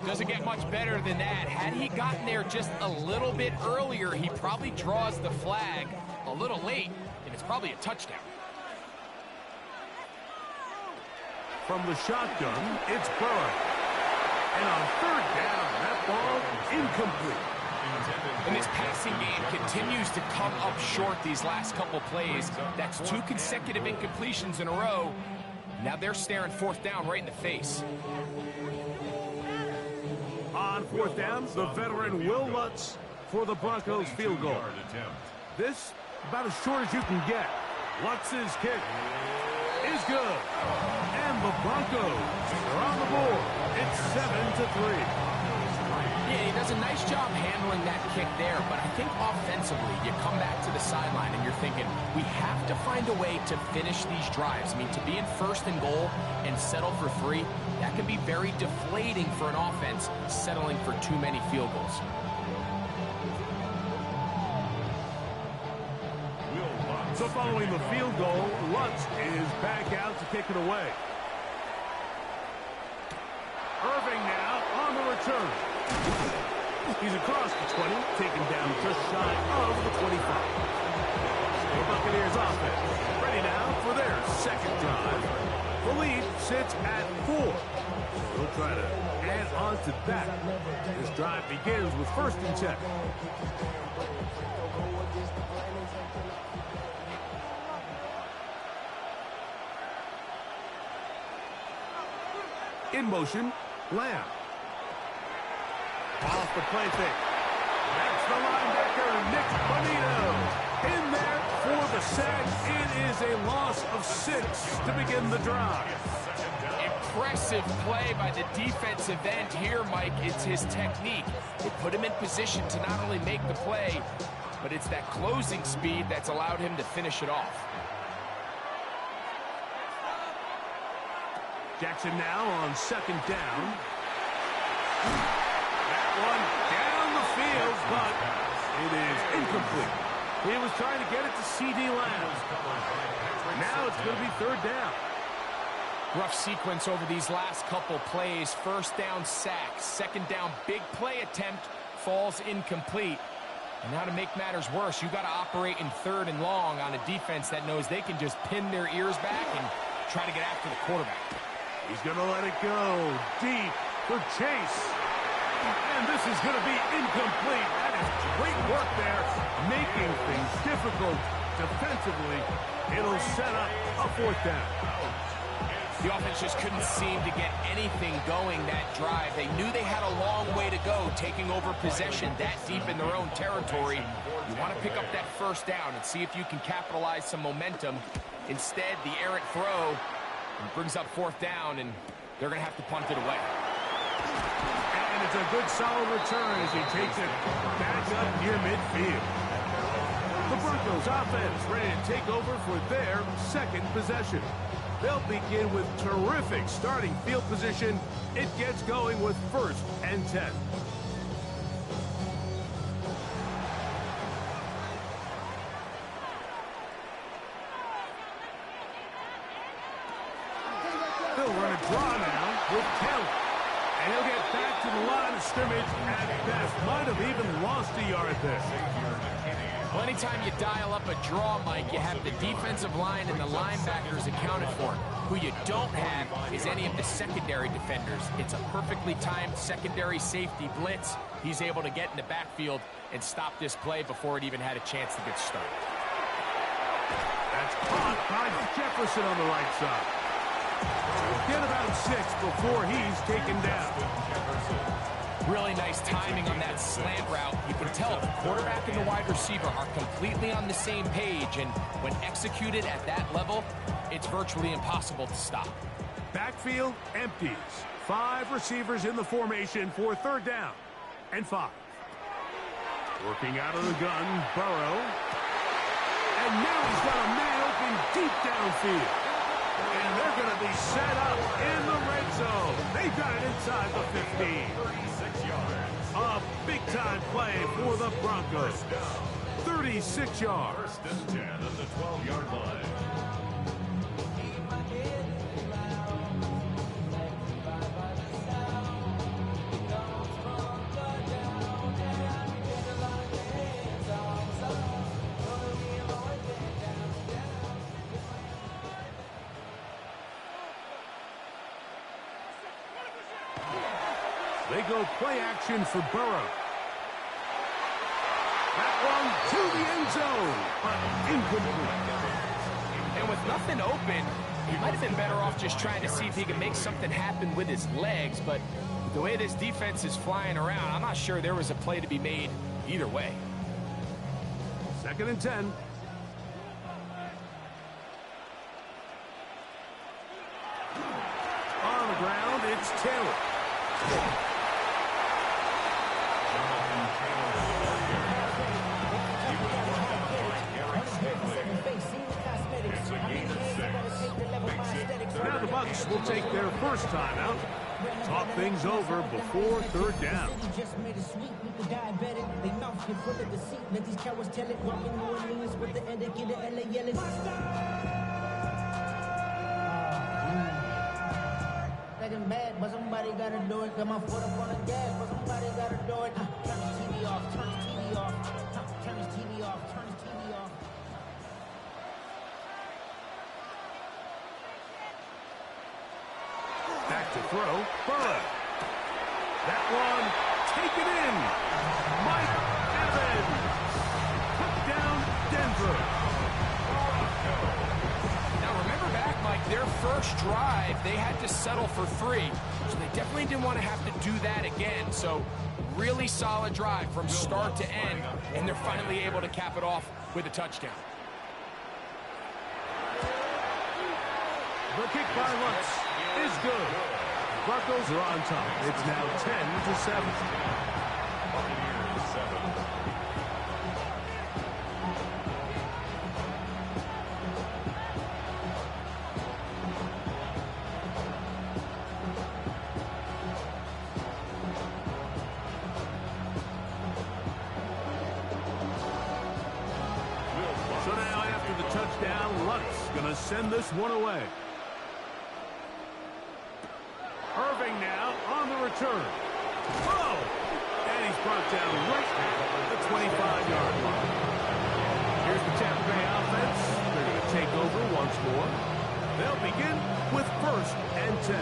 Doesn't get much better than that. Had he gotten there just a little bit earlier, he probably draws the flag a little late, and it's probably a touchdown. From the shotgun, it's Burrow. And on 3rd down, that ball incomplete. And this passing game continues to come up short these last couple plays. That's 2 consecutive incompletions in a row. Now they're staring 4th down right in the face. On 4th down, the veteran Will Lutz for the Broncos field goal. This about as short as you can get. Lutz's kick is good. And the Broncos are on the board. It's 7-3. Yeah, he does a nice job handling that kick there, but I think offensively, you come back to the sideline and you're thinking, we have to find a way to finish these drives. I mean, to be in 1st and goal and settle for 3, that can be very deflating for an offense settling for too many field goals. So following the field goal, Lutz is back out to kick it away. Irving now on the return. He's across the 20, taken down just shy of the 25. The Buccaneers offense ready now for their second drive. The lead sits at 4. We'll try to add on to that. This drive begins with 1st and 10. In motion, Lamb. Off the play fake. That's the linebacker, Nick Bonito. In there for the sack. It is a loss of 6 to begin the drive. Impressive play by the defensive end here, Mike. It's his technique. It put him in position to not only make the play, but it's that closing speed that's allowed him to finish it off. Jackson now on 2nd down. That one down the field, but it is incomplete. He was trying to get it to C.D. Lamb. Now it's going to be 3rd down. Rough sequence over these last couple plays. 1st down sack. 2nd down big play attempt falls incomplete. And now to make matters worse, you got to operate in 3rd and long on a defense that knows they can just pin their ears back and try to get after the quarterback. He's going to let it go deep for Chase. And this is going to be incomplete. That is great work there, making things difficult defensively. It'll set up a 4th down. The offense just couldn't seem to get anything going that drive. They knew they had a long way to go, taking over possession that deep in their own territory. You want to pick up that 1st down and see if you can capitalize some momentum. Instead, the errant throw brings up 4th down, and they're going to have to punt it away. And it's a good, solid return as he takes it back up near midfield. The Broncos offense ready to take over for their 2nd possession. They'll begin with terrific starting field position. It gets going with 1st and 10. They'll run a draw now with Kelly. And he'll get back to the line of scrimmage at best. Might have even lost a yard there. Well, anytime you dial up a draw, Mike, you have the defensive line and the linebackers accounted for. Who you don't have is any of the secondary defenders. It's a perfectly timed secondary safety blitz. He's able to get in the backfield and stop this play before it even had a chance to get started. That's caught by Jefferson on the right side. Get about 6 before he's taken down. Really nice timing on that slant route. You can tell the quarterback and the wide receiver are completely on the same page, and when executed at that level, it's virtually impossible to stop. Backfield empties. 5 receivers in the formation for 3rd down and 5. Working out of the gun, Burrow. And now he's got a man open deep downfield. And they're going to be set up in the red zone. They got it inside the 15. 36 yards. A big-time play for the Broncos. 36 yards. 1st and 10 at the 12-yard line. They go play action for Burrow. That one to the end zone, but incomplete. And with nothing open, he might have been better off just trying to see if he can make something happen with his legs, but the way this defense is flying around, I'm not sure there was a play to be made either way. 2nd and 10. On the ground, it's Taylor. Now the Bucs will take their 1st timeout. Talk things over before 3rd down. Bad, but somebody gotta do it. Got my foot up on the gas, but somebody gotta do it. Turn his TV off, turn his TV off, turn his TV off, turn his TV off. throw. Burrow. That one taken in. Mike Evans. Took down Denver. Now remember back, Mike, their first drive, they had to settle for 3. So they definitely didn't want to have to do that again. So really solid drive from start to end. And they're finally able to cap it off with a touchdown. The kick by Lutz is good. Broncos are on top. It's now 10-7. So now after the touchdown, Lutz going to send this one away. Irving now on the return. Oh! And he's brought down right at the 25-yard line. Here's the Tampa Bay offense. They're going to take over once more. They'll begin with 1st and 10.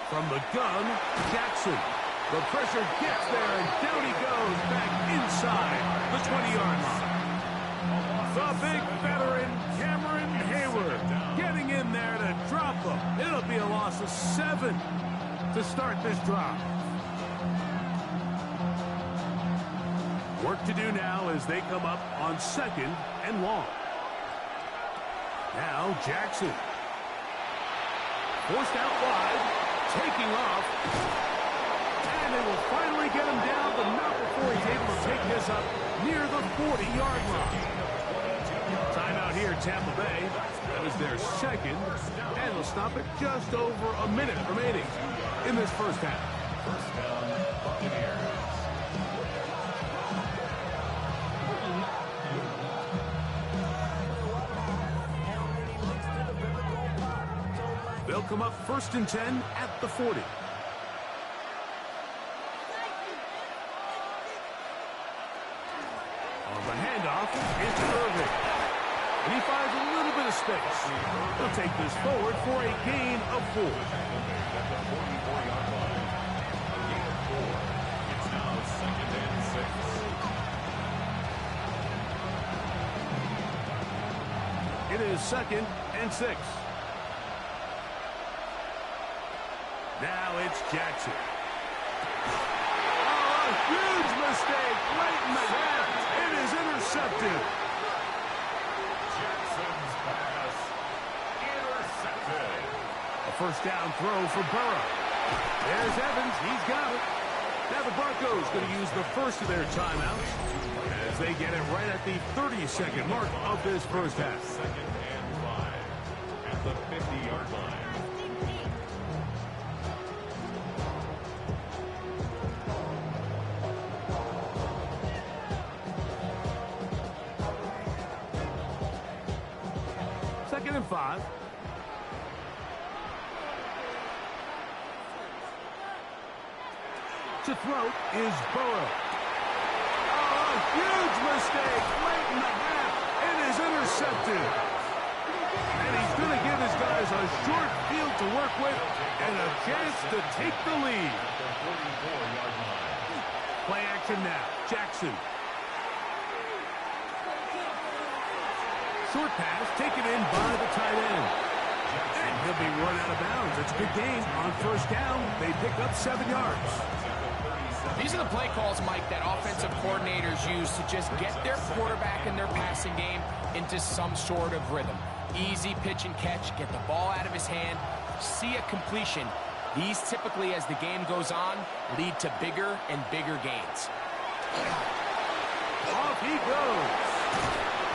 From the gun, Jackson. The pressure gets there, and down he goes back inside the 20-yard line. The big veteran, Cameron Hayward, getting in there to drop him. It'll be a loss of 7 to start this drive. Work to do now as they come up on 2nd and long. Now Jackson. Forced out wide, taking off. And they will finally get him down, but not before he's able to take this up near the 40-yard line. Timeout here, Tampa Bay. That was their 2nd, and they'll stop it just over a minute remaining in this first half. First down, Buccaneers. They'll come up 1st and 10 at the 40. On the handoff, it's Irving. And he finds a little bit of space. He'll take this forward for a gain of 4. At the 44-yard line. A gain of 4. It's now 2nd and 6. It is 2nd and 6. Now it's Jackson. Oh, a huge mistake late in the half. It is intercepted. Jackson's pass intercepted. A first down throw for Burrow. There's Evans. He's got it. Now the Broncos going to use the first of their timeouts as they get it right at the 30-second mark of this first half. 2nd and 5 at the 50-yard line. Second and 5. To throw is Burrow. Oh, a huge mistake late in the half. It is intercepted. And he's going to give his guys a short field to work with and a chance to take the lead. The 44-yard line. Play action now. Jackson. Short pass taken in by the tight end. And he'll be run out of bounds. It's a good game on first down. They pick up 7 yards. These are the play calls, Mike, that offensive coordinators use to just get their quarterback and their passing game into some sort of rhythm. Easy pitch and catch, get the ball out of his hand, see a completion. These typically, as the game goes on, lead to bigger and bigger gains. Off he goes.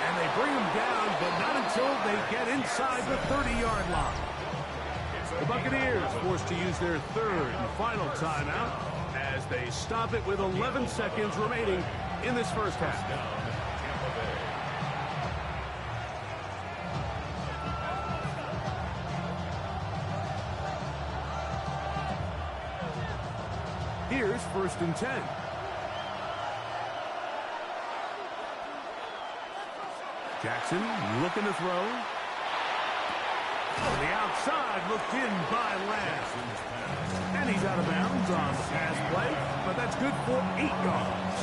And they bring him down, but not until they get inside the 30-yard line. The Buccaneers forced to use their 3rd and final timeout as they stop it with 11 seconds remaining in this first half. Here's 1st and 10. Jackson looking to throw. On the outside, looked in by Lamb. And he's out of bounds on the pass play, but that's good for 8 yards.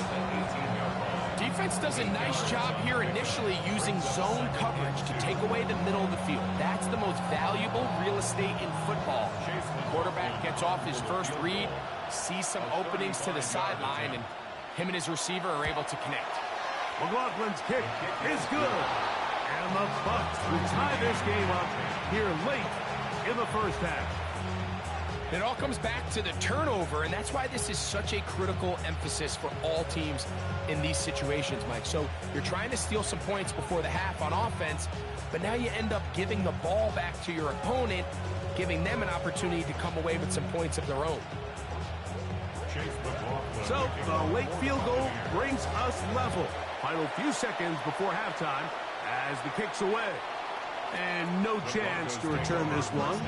Defense does a nice job here initially using zone coverage to take away the middle of the field. That's the most valuable real estate in football. Quarterback gets off his first read, sees some openings to the sideline, and him and his receiver are able to connect. McLaughlin's kick is good. And the Bucs will tie this game up here late in the first half. It all comes back to the turnover, and that's why this is such a critical emphasis for all teams in these situations, Mike. So you're trying to steal some points before the half on offense, but now you end up giving the ball back to your opponent, giving them an opportunity to come away with some points of their own. So the late field goal brings us level. Final few seconds before halftime as the kick's away. And no chance to return this one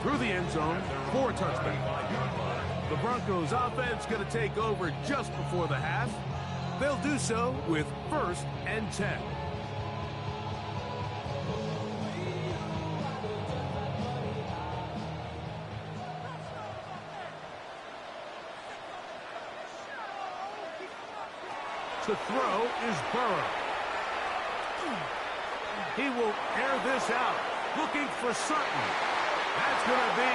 through the end zone for a touchback. The Broncos offense going to take over just before the half. They'll do so with 1st and 10. To throw is Burrow. He will air this out, looking for Sutton. That's going to be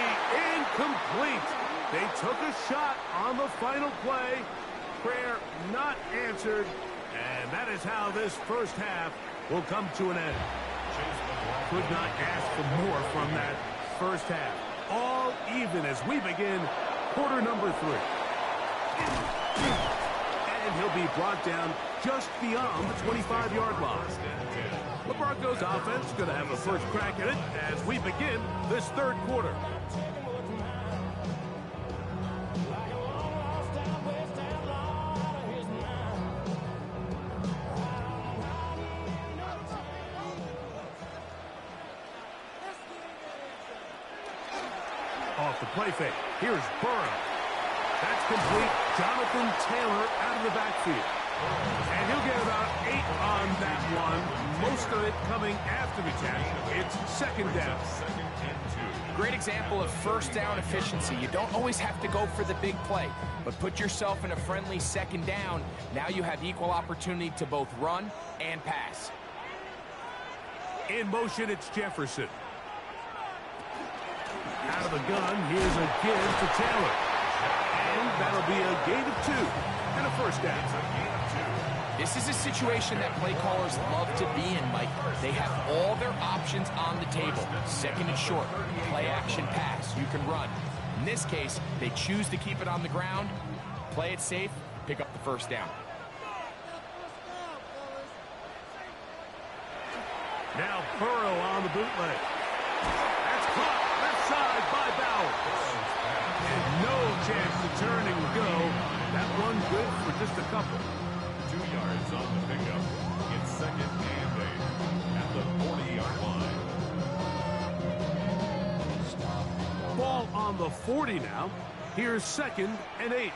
incomplete. They took a shot on the final play. Prayer not answered, and that is how this first half will come to an end. Could not ask for more from that first half. All even as we begin quarter number 3. And he'll be brought down just beyond the 25-yard line. The Broncos offense going to have a first crack at it as we begin this third quarter. Off the play fake. Here's Burrow. That's complete. Jonathan Taylor out of the backfield. And he'll get about 8 on that one. Most of it coming after the catch. It's 2nd down. Great example of first down efficiency. You don't always have to go for the big play, but put yourself in a friendly 2nd down. Now you have equal opportunity to both run and pass. In motion, it's Jefferson. Out of the gun, here's a give to Taylor. And that'll be a gain of 2 and a first down. This is a situation that play callers love to be in, Mike. They have all their options on the table. 2nd and short, play action pass. You can run. In this case, they choose to keep it on the ground, play it safe, pick up the first down. Now Burrow on the bootleg. That's caught left side by Bauer. And no chance to turn and go. That one good for just a couple. 2 yards on the pickup. It's 2nd and 8 at the 40-yard line. Ball on the 40 now. Here's 2nd and 8.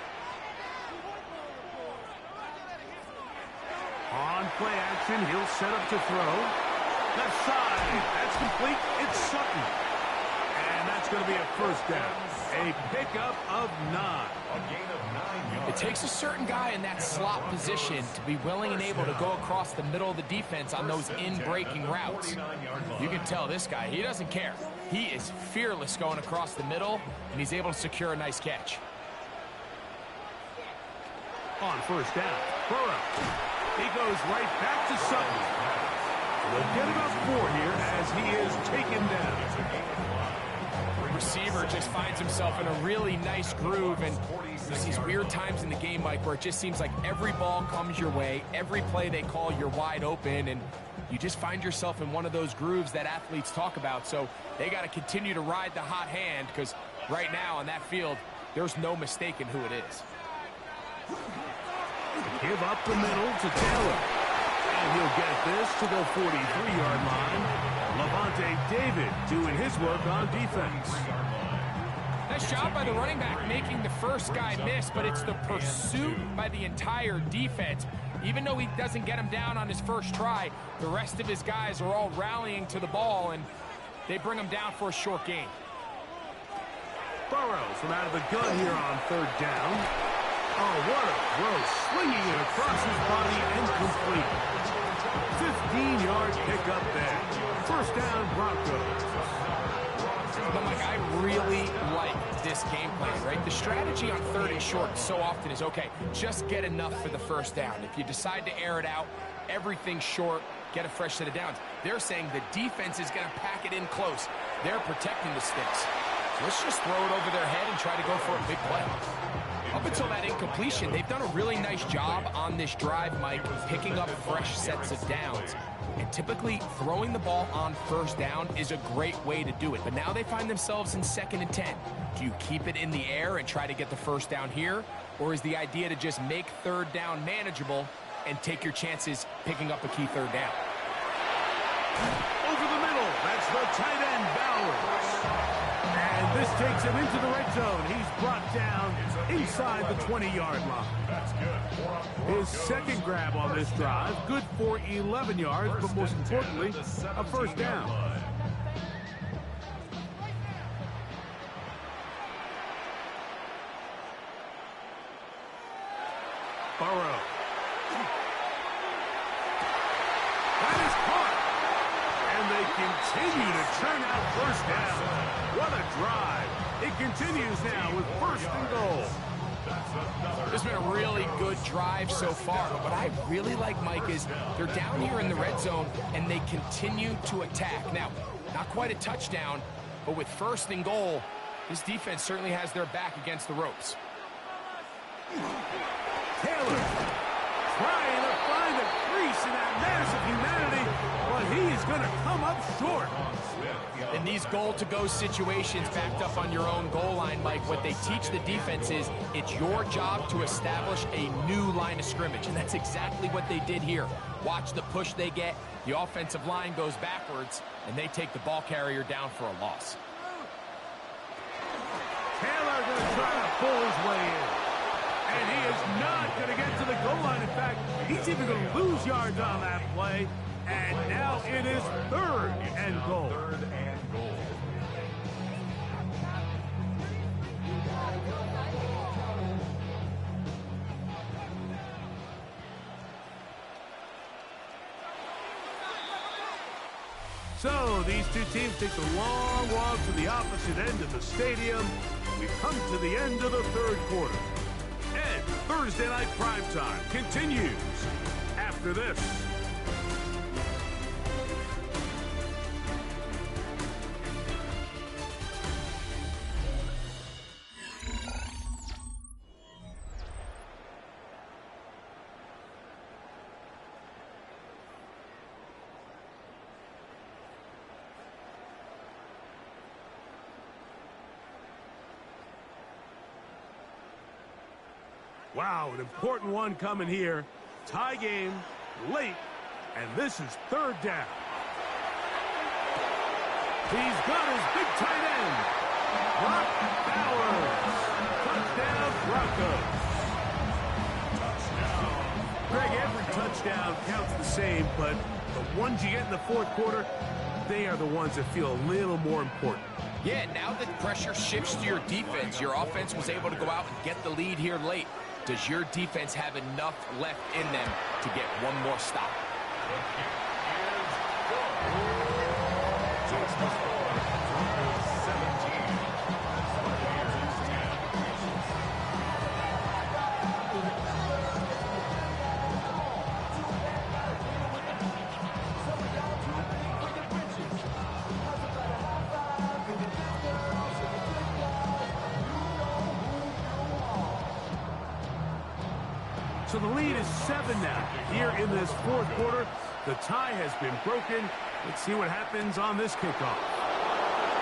On play action, he'll set up to throw. Left side, that's complete. It's Sutton. And that's going to be a first down. A pickup of 9. A gain of 9 yards. It takes a certain guy in that slot position to be willing and able to go across the middle of the defense on those in-breaking routes. You can tell this guy, he doesn't care. He is fearless going across the middle, and he's able to secure a nice catch. On first down, Burrow. He goes right back to Sutton. We'll get about 4 here as he is taken down. Receiver just finds himself in a really nice groove, and there's these weird times in the game, Mike, where it just seems like every ball comes your way, every play they call, you're wide open, and you just find yourself in one of those grooves that athletes talk about. So they got to continue to ride the hot hand, because right now on that field, there's no mistaking who it is. Give up the middle to Taylor. And he'll get this to the 43-yard line. Lavonte David doing his work on defense. Nice job by the running back making the first guy miss, but it's the pursuit by the entire defense. Even though he doesn't get him down on his first try, the rest of his guys are all rallying to the ball, and they bring him down for a short gain. Burrows from out of the gun here on third down. Oh, what a throw. Swinging it across his body and complete. 15-yard pickup there. First down, Broncos. But, Mike, I really like this game plan, right? The strategy on third and short so often is, okay, just get enough for the first down. If you decide to air it out, everything short, get a fresh set of downs. They're saying the defense is going to pack it in close. They're protecting the sticks. So let's just throw it over their head and try to go for a big play. Up until that incompletion, they've done a really nice job on this drive, Mike, picking up fresh sets of downs. And typically, throwing the ball on first down is a great way to do it. But now they find themselves in 2nd and 10. Do you keep it in the air and try to get the first down here? Or is the idea to just make third down manageable and take your chances picking up a key third down? Over the middle, that's the tight end, Bowers. And this takes him into the red zone. He's brought down inside the 20-yard line. That's good. His second grab on this drive, good for 11 yards, but most importantly, a first down. Burrow. That is caught. And they continue to churn out first down. What a drive. It continues now with first and goal. This has been a really good drive so far, but what I really like, Mike, is they're down here in the red zone, and they continue to attack. Now, not quite a touchdown, but with first and goal, this defense certainly has their back against the ropes. Taylor trying to find a crease in that mass of humanity, but he is going to come up short. In these goal-to-go situations backed up on your own goal line, Mike, what they teach the defense is it's your job to establish a new line of scrimmage, and that's exactly what they did here. Watch the push they get. The offensive line goes backwards, and they take the ball carrier down for a loss. Taylor going to try to pull his way in. And he is not going to get to the goal line. In fact, he's even going to lose yards on that play. And now it is third and goal. Third and goal. So these two teams take the long walk to the opposite end of the stadium. We've come to the end of the third quarter. And Thursday Night Primetime continues after this. Wow, an important one coming here. Tie game, late, and this is third down. He's got his big tight end, Brock Bowers. Touchdown, Broncos. Greg, every touchdown counts the same, but the ones you get in the fourth quarter, they are the ones that feel a little more important. Yeah, now that pressure shifts to your defense, your offense was able to go out and get the lead here late. Does your defense have enough left in them to get one more stop? So the lead is 7 now. Here in this fourth quarter, the tie has been broken. Let's see what happens on this kickoff.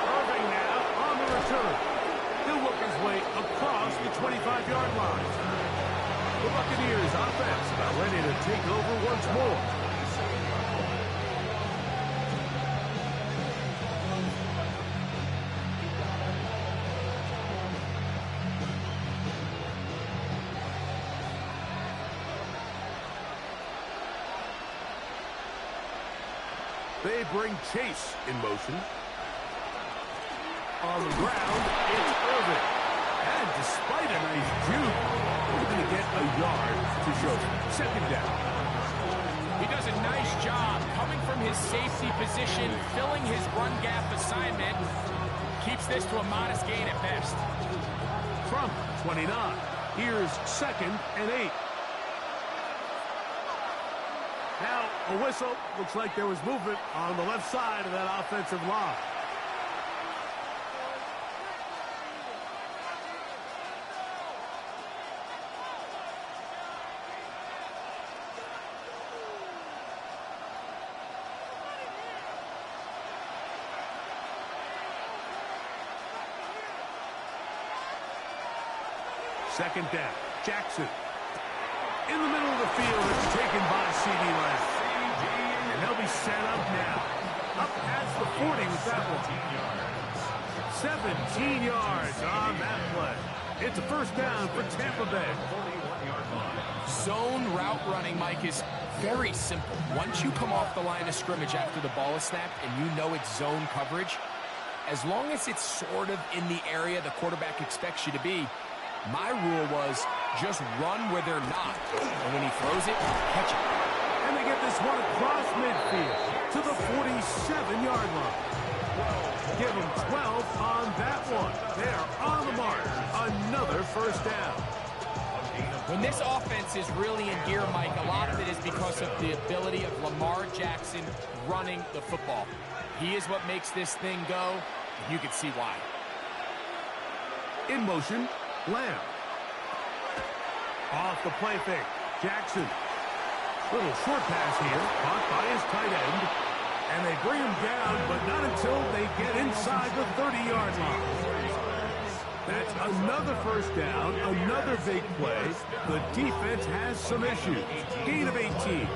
Irving now on the return. He'll work his way across the 25-yard line. The Buccaneers offense about ready to take over once more. They bring Chase in motion. On the ground, it's Irvin. And despite a nice juke, we're going to get a yard to show. Second down. He does a nice job coming from his safety position, filling his run gap assignment. Keeps this to a modest gain at best. From 29, here's 2nd and 8. Now, a whistle. Looks like there was movement on the left side of that offensive line. Second down, Jackson. In the middle of the field, it's taken by C.D. Lamb. And they'll be set up now. Up past the 40 with that one. 17 yards on that play. It's a first down for Tampa Bay. Zone route running, Mike, is very simple. Once you come off the line of scrimmage after the ball is snapped and you know it's zone coverage, as long as it's sort of in the area the quarterback expects you to be, my rule was just run where they're not. And when he throws it, catch it. And they get this one across midfield to the 47-yard line. Give them 12 on that one. They're on the mark. Another first down. When this offense is really in gear, Mike, a lot of it is because of the ability of Lamar Jackson running the football. He is what makes this thing go. You can see why. In motion, Lamb. Off the play fake, Jackson. Little short pass here, caught by his tight end. And they bring him down, but not until they get inside the 30-yard line. That's another first down, another big play. The defense has some issues. Gain of 18.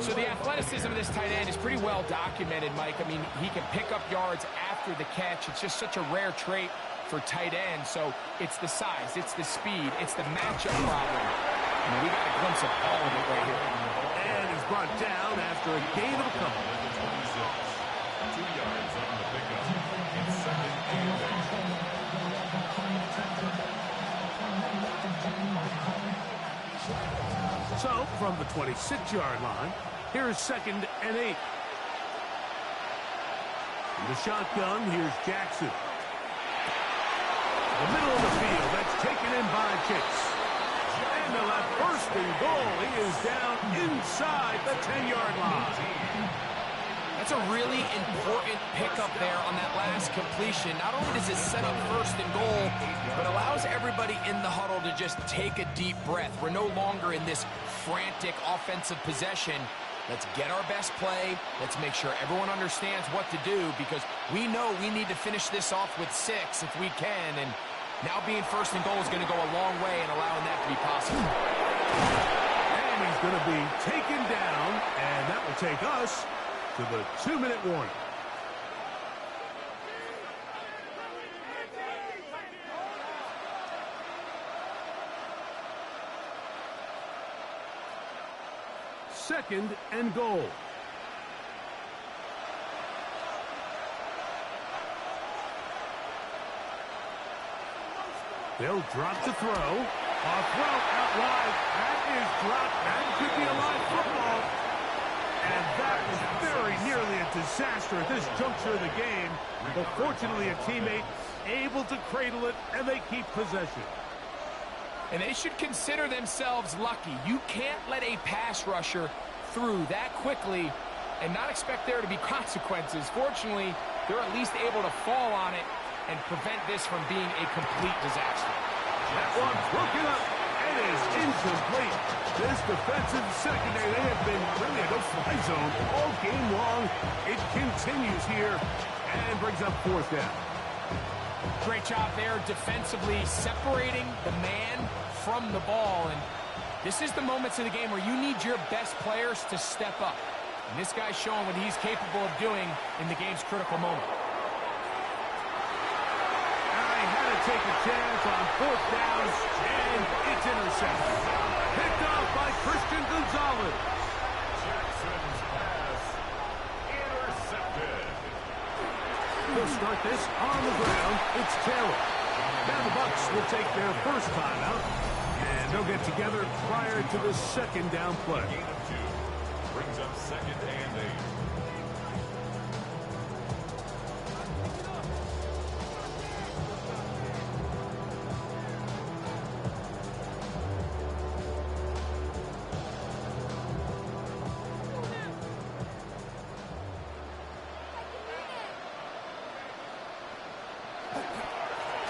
So the athleticism of this tight end is pretty well documented, Mike. I mean, he can pick up yards after the catch. It's just such a rare trait for tight end. So it's the size, it's the speed, it's the matchup problem. And we got a glimpse of all of it right here. And he's brought down after a gain of a couple. 2 yards on the pickup. It's 2nd and 8. So, from the 26-yard line, here's 2nd and 8. In the shotgun, here's Jackson. The middle of the field, that's taken in by Chase. And they'll have first and goal. He is down inside the 10-yard line. That's a really important pickup there on that last completion. Not only does it set up first and goal, but allows everybody in the huddle to just take a deep breath. We're no longer in this frantic offensive possession. Let's get our best play. Let's make sure everyone understands what to do, because we know we need to finish this off with 6 if we can. And now being first and goal is going to go a long way in allowing that to be possible. And he's going to be taken down, and that will take us to the 2-minute warning. Second and goal. They'll drop the throw. Off route out wide. That is dropped. That could be a live football. And that was very nearly a disaster at this juncture of the game. But fortunately, a teammate able to cradle it, and they keep possession. And they should consider themselves lucky. You can't let a pass rusher through that quickly and not expect there to be consequences. Fortunately, they're at least able to fall on it and prevent this from being a complete disaster. That one broken up and is incomplete. This defensive secondary, they have been really a no-fly zone all game long. It continues here and brings up fourth down. Great job there defensively, separating the man from the ball. And this is the moments of the game where you need your best players to step up. And this guy's showing what he's capable of doing in the game's critical moment. They had to take a chance on fourth down, and it's intercepted. Picked off by Christian Gonzalez. Jackson's pass They'll start this on the ground. It's Taylor. Now the Bucs will take their first timeout, and they'll get together prior to the second down play. Gain of 2. Brings up 2nd and 8.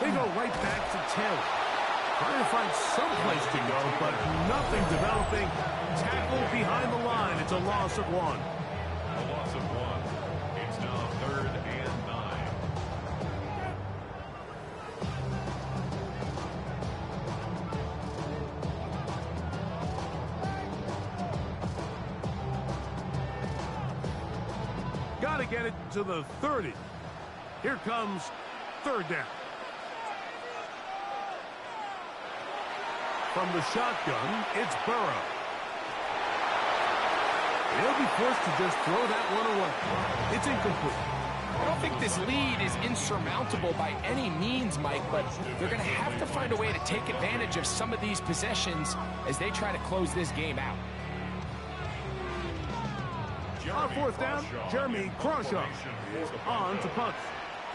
They go right back to Taylor. Trying to find some place to go, but nothing developing. Tackle behind the line. It's a loss of 1. A loss of 1. It's now 3rd and 9. Got to get it to the 30. Here comes 3rd down. From the shotgun, it's Burrow. He'll be forced to just throw that one away. It's incomplete. I don't think this lead is insurmountable by any means, Mike, but they're going to have to find a way to take advantage of some of these possessions as they try to close this game out. On 4th down, Jeremy Crawshaw is on to punt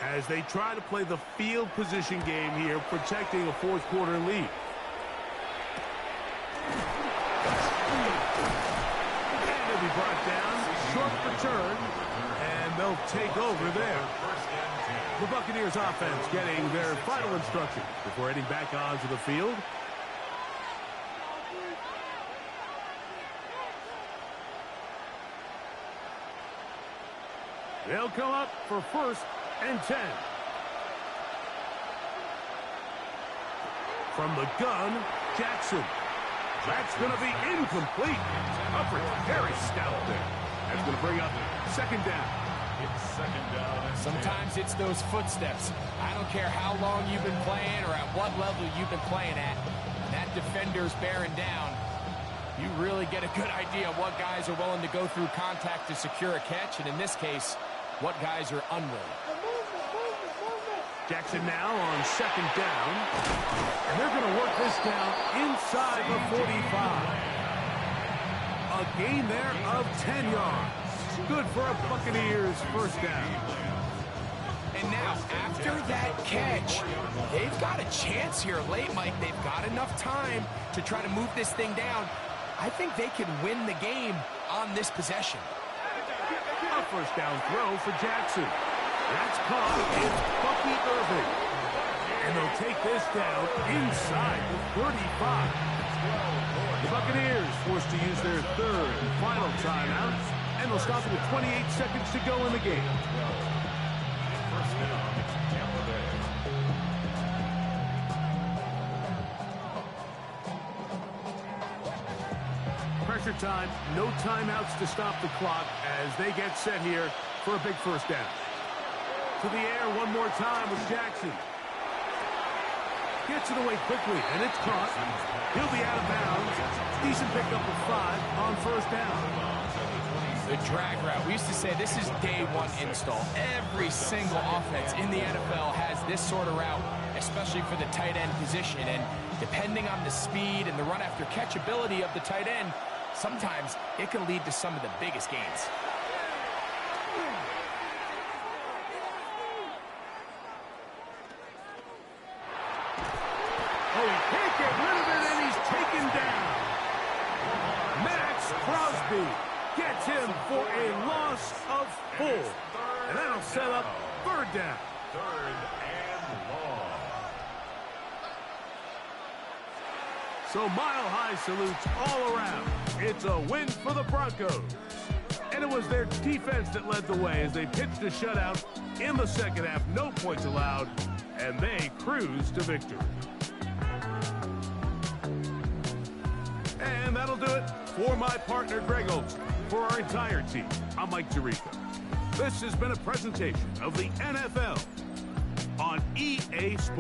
as they try to play the field position game here, protecting a 4th quarter lead. Be brought down, short return, and they'll take over there. The Buccaneers offense getting their final instructions before heading back onto the field. They'll come up for 1st and 10. From the gun, Jackson. That's going to be incomplete. Upper very stout there. That's going to bring up 2nd down. It's 2nd down. And Sometimes it's those footsteps. I don't care how long you've been playing or at what level you've been playing at. That defender's bearing down. You really get a good idea of what guys are willing to go through contact to secure a catch, and in this case, what guys are unwilling. Jackson now on 2nd down. And they're going to work this down inside the 45. A gain there of 10 yards. Good for a Buccaneers 1st down. And now, after that catch, they've got a chance here late, Mike. They've got enough time to try to move this thing down. I think they can win the game on this possession. A 1st down throw for Jackson. That's caught. It's Bucky Irving. And they'll take this down inside the 35. The Buccaneers forced to use their 3rd and final timeout. And they'll stop it with 28 seconds to go in the game. 1st down, Tampa Bay. Pressure time, no timeouts to stop the clock as they get set here for a big 1st down. To the air one more time with Jackson. Gets it away quickly, and it's caught. He'll be out of bounds. Decent pickup of 5 on 1st down. The drag route. We used to say this is day 1 install. Every single offense in the NFL has this sort of route, especially for the tight end position. And depending on the speed and the run after catch ability of the tight end, sometimes it can lead to some of the biggest gains. Oh, he can't get rid of it, and he's taken down. Max Crosby gets him for a loss of 4. And that'll set up 3rd down. 3rd and long. So mile-high salutes all around. It's a win for the Broncos. And it was their defense that led the way as they pitched a shutout in the 2nd half. No points allowed, and they cruised to victory. And that'll do it for my partner, Greg Olson. For our entire team, I'm Mike Tirico. This has been a presentation of the NFL on EA Sports.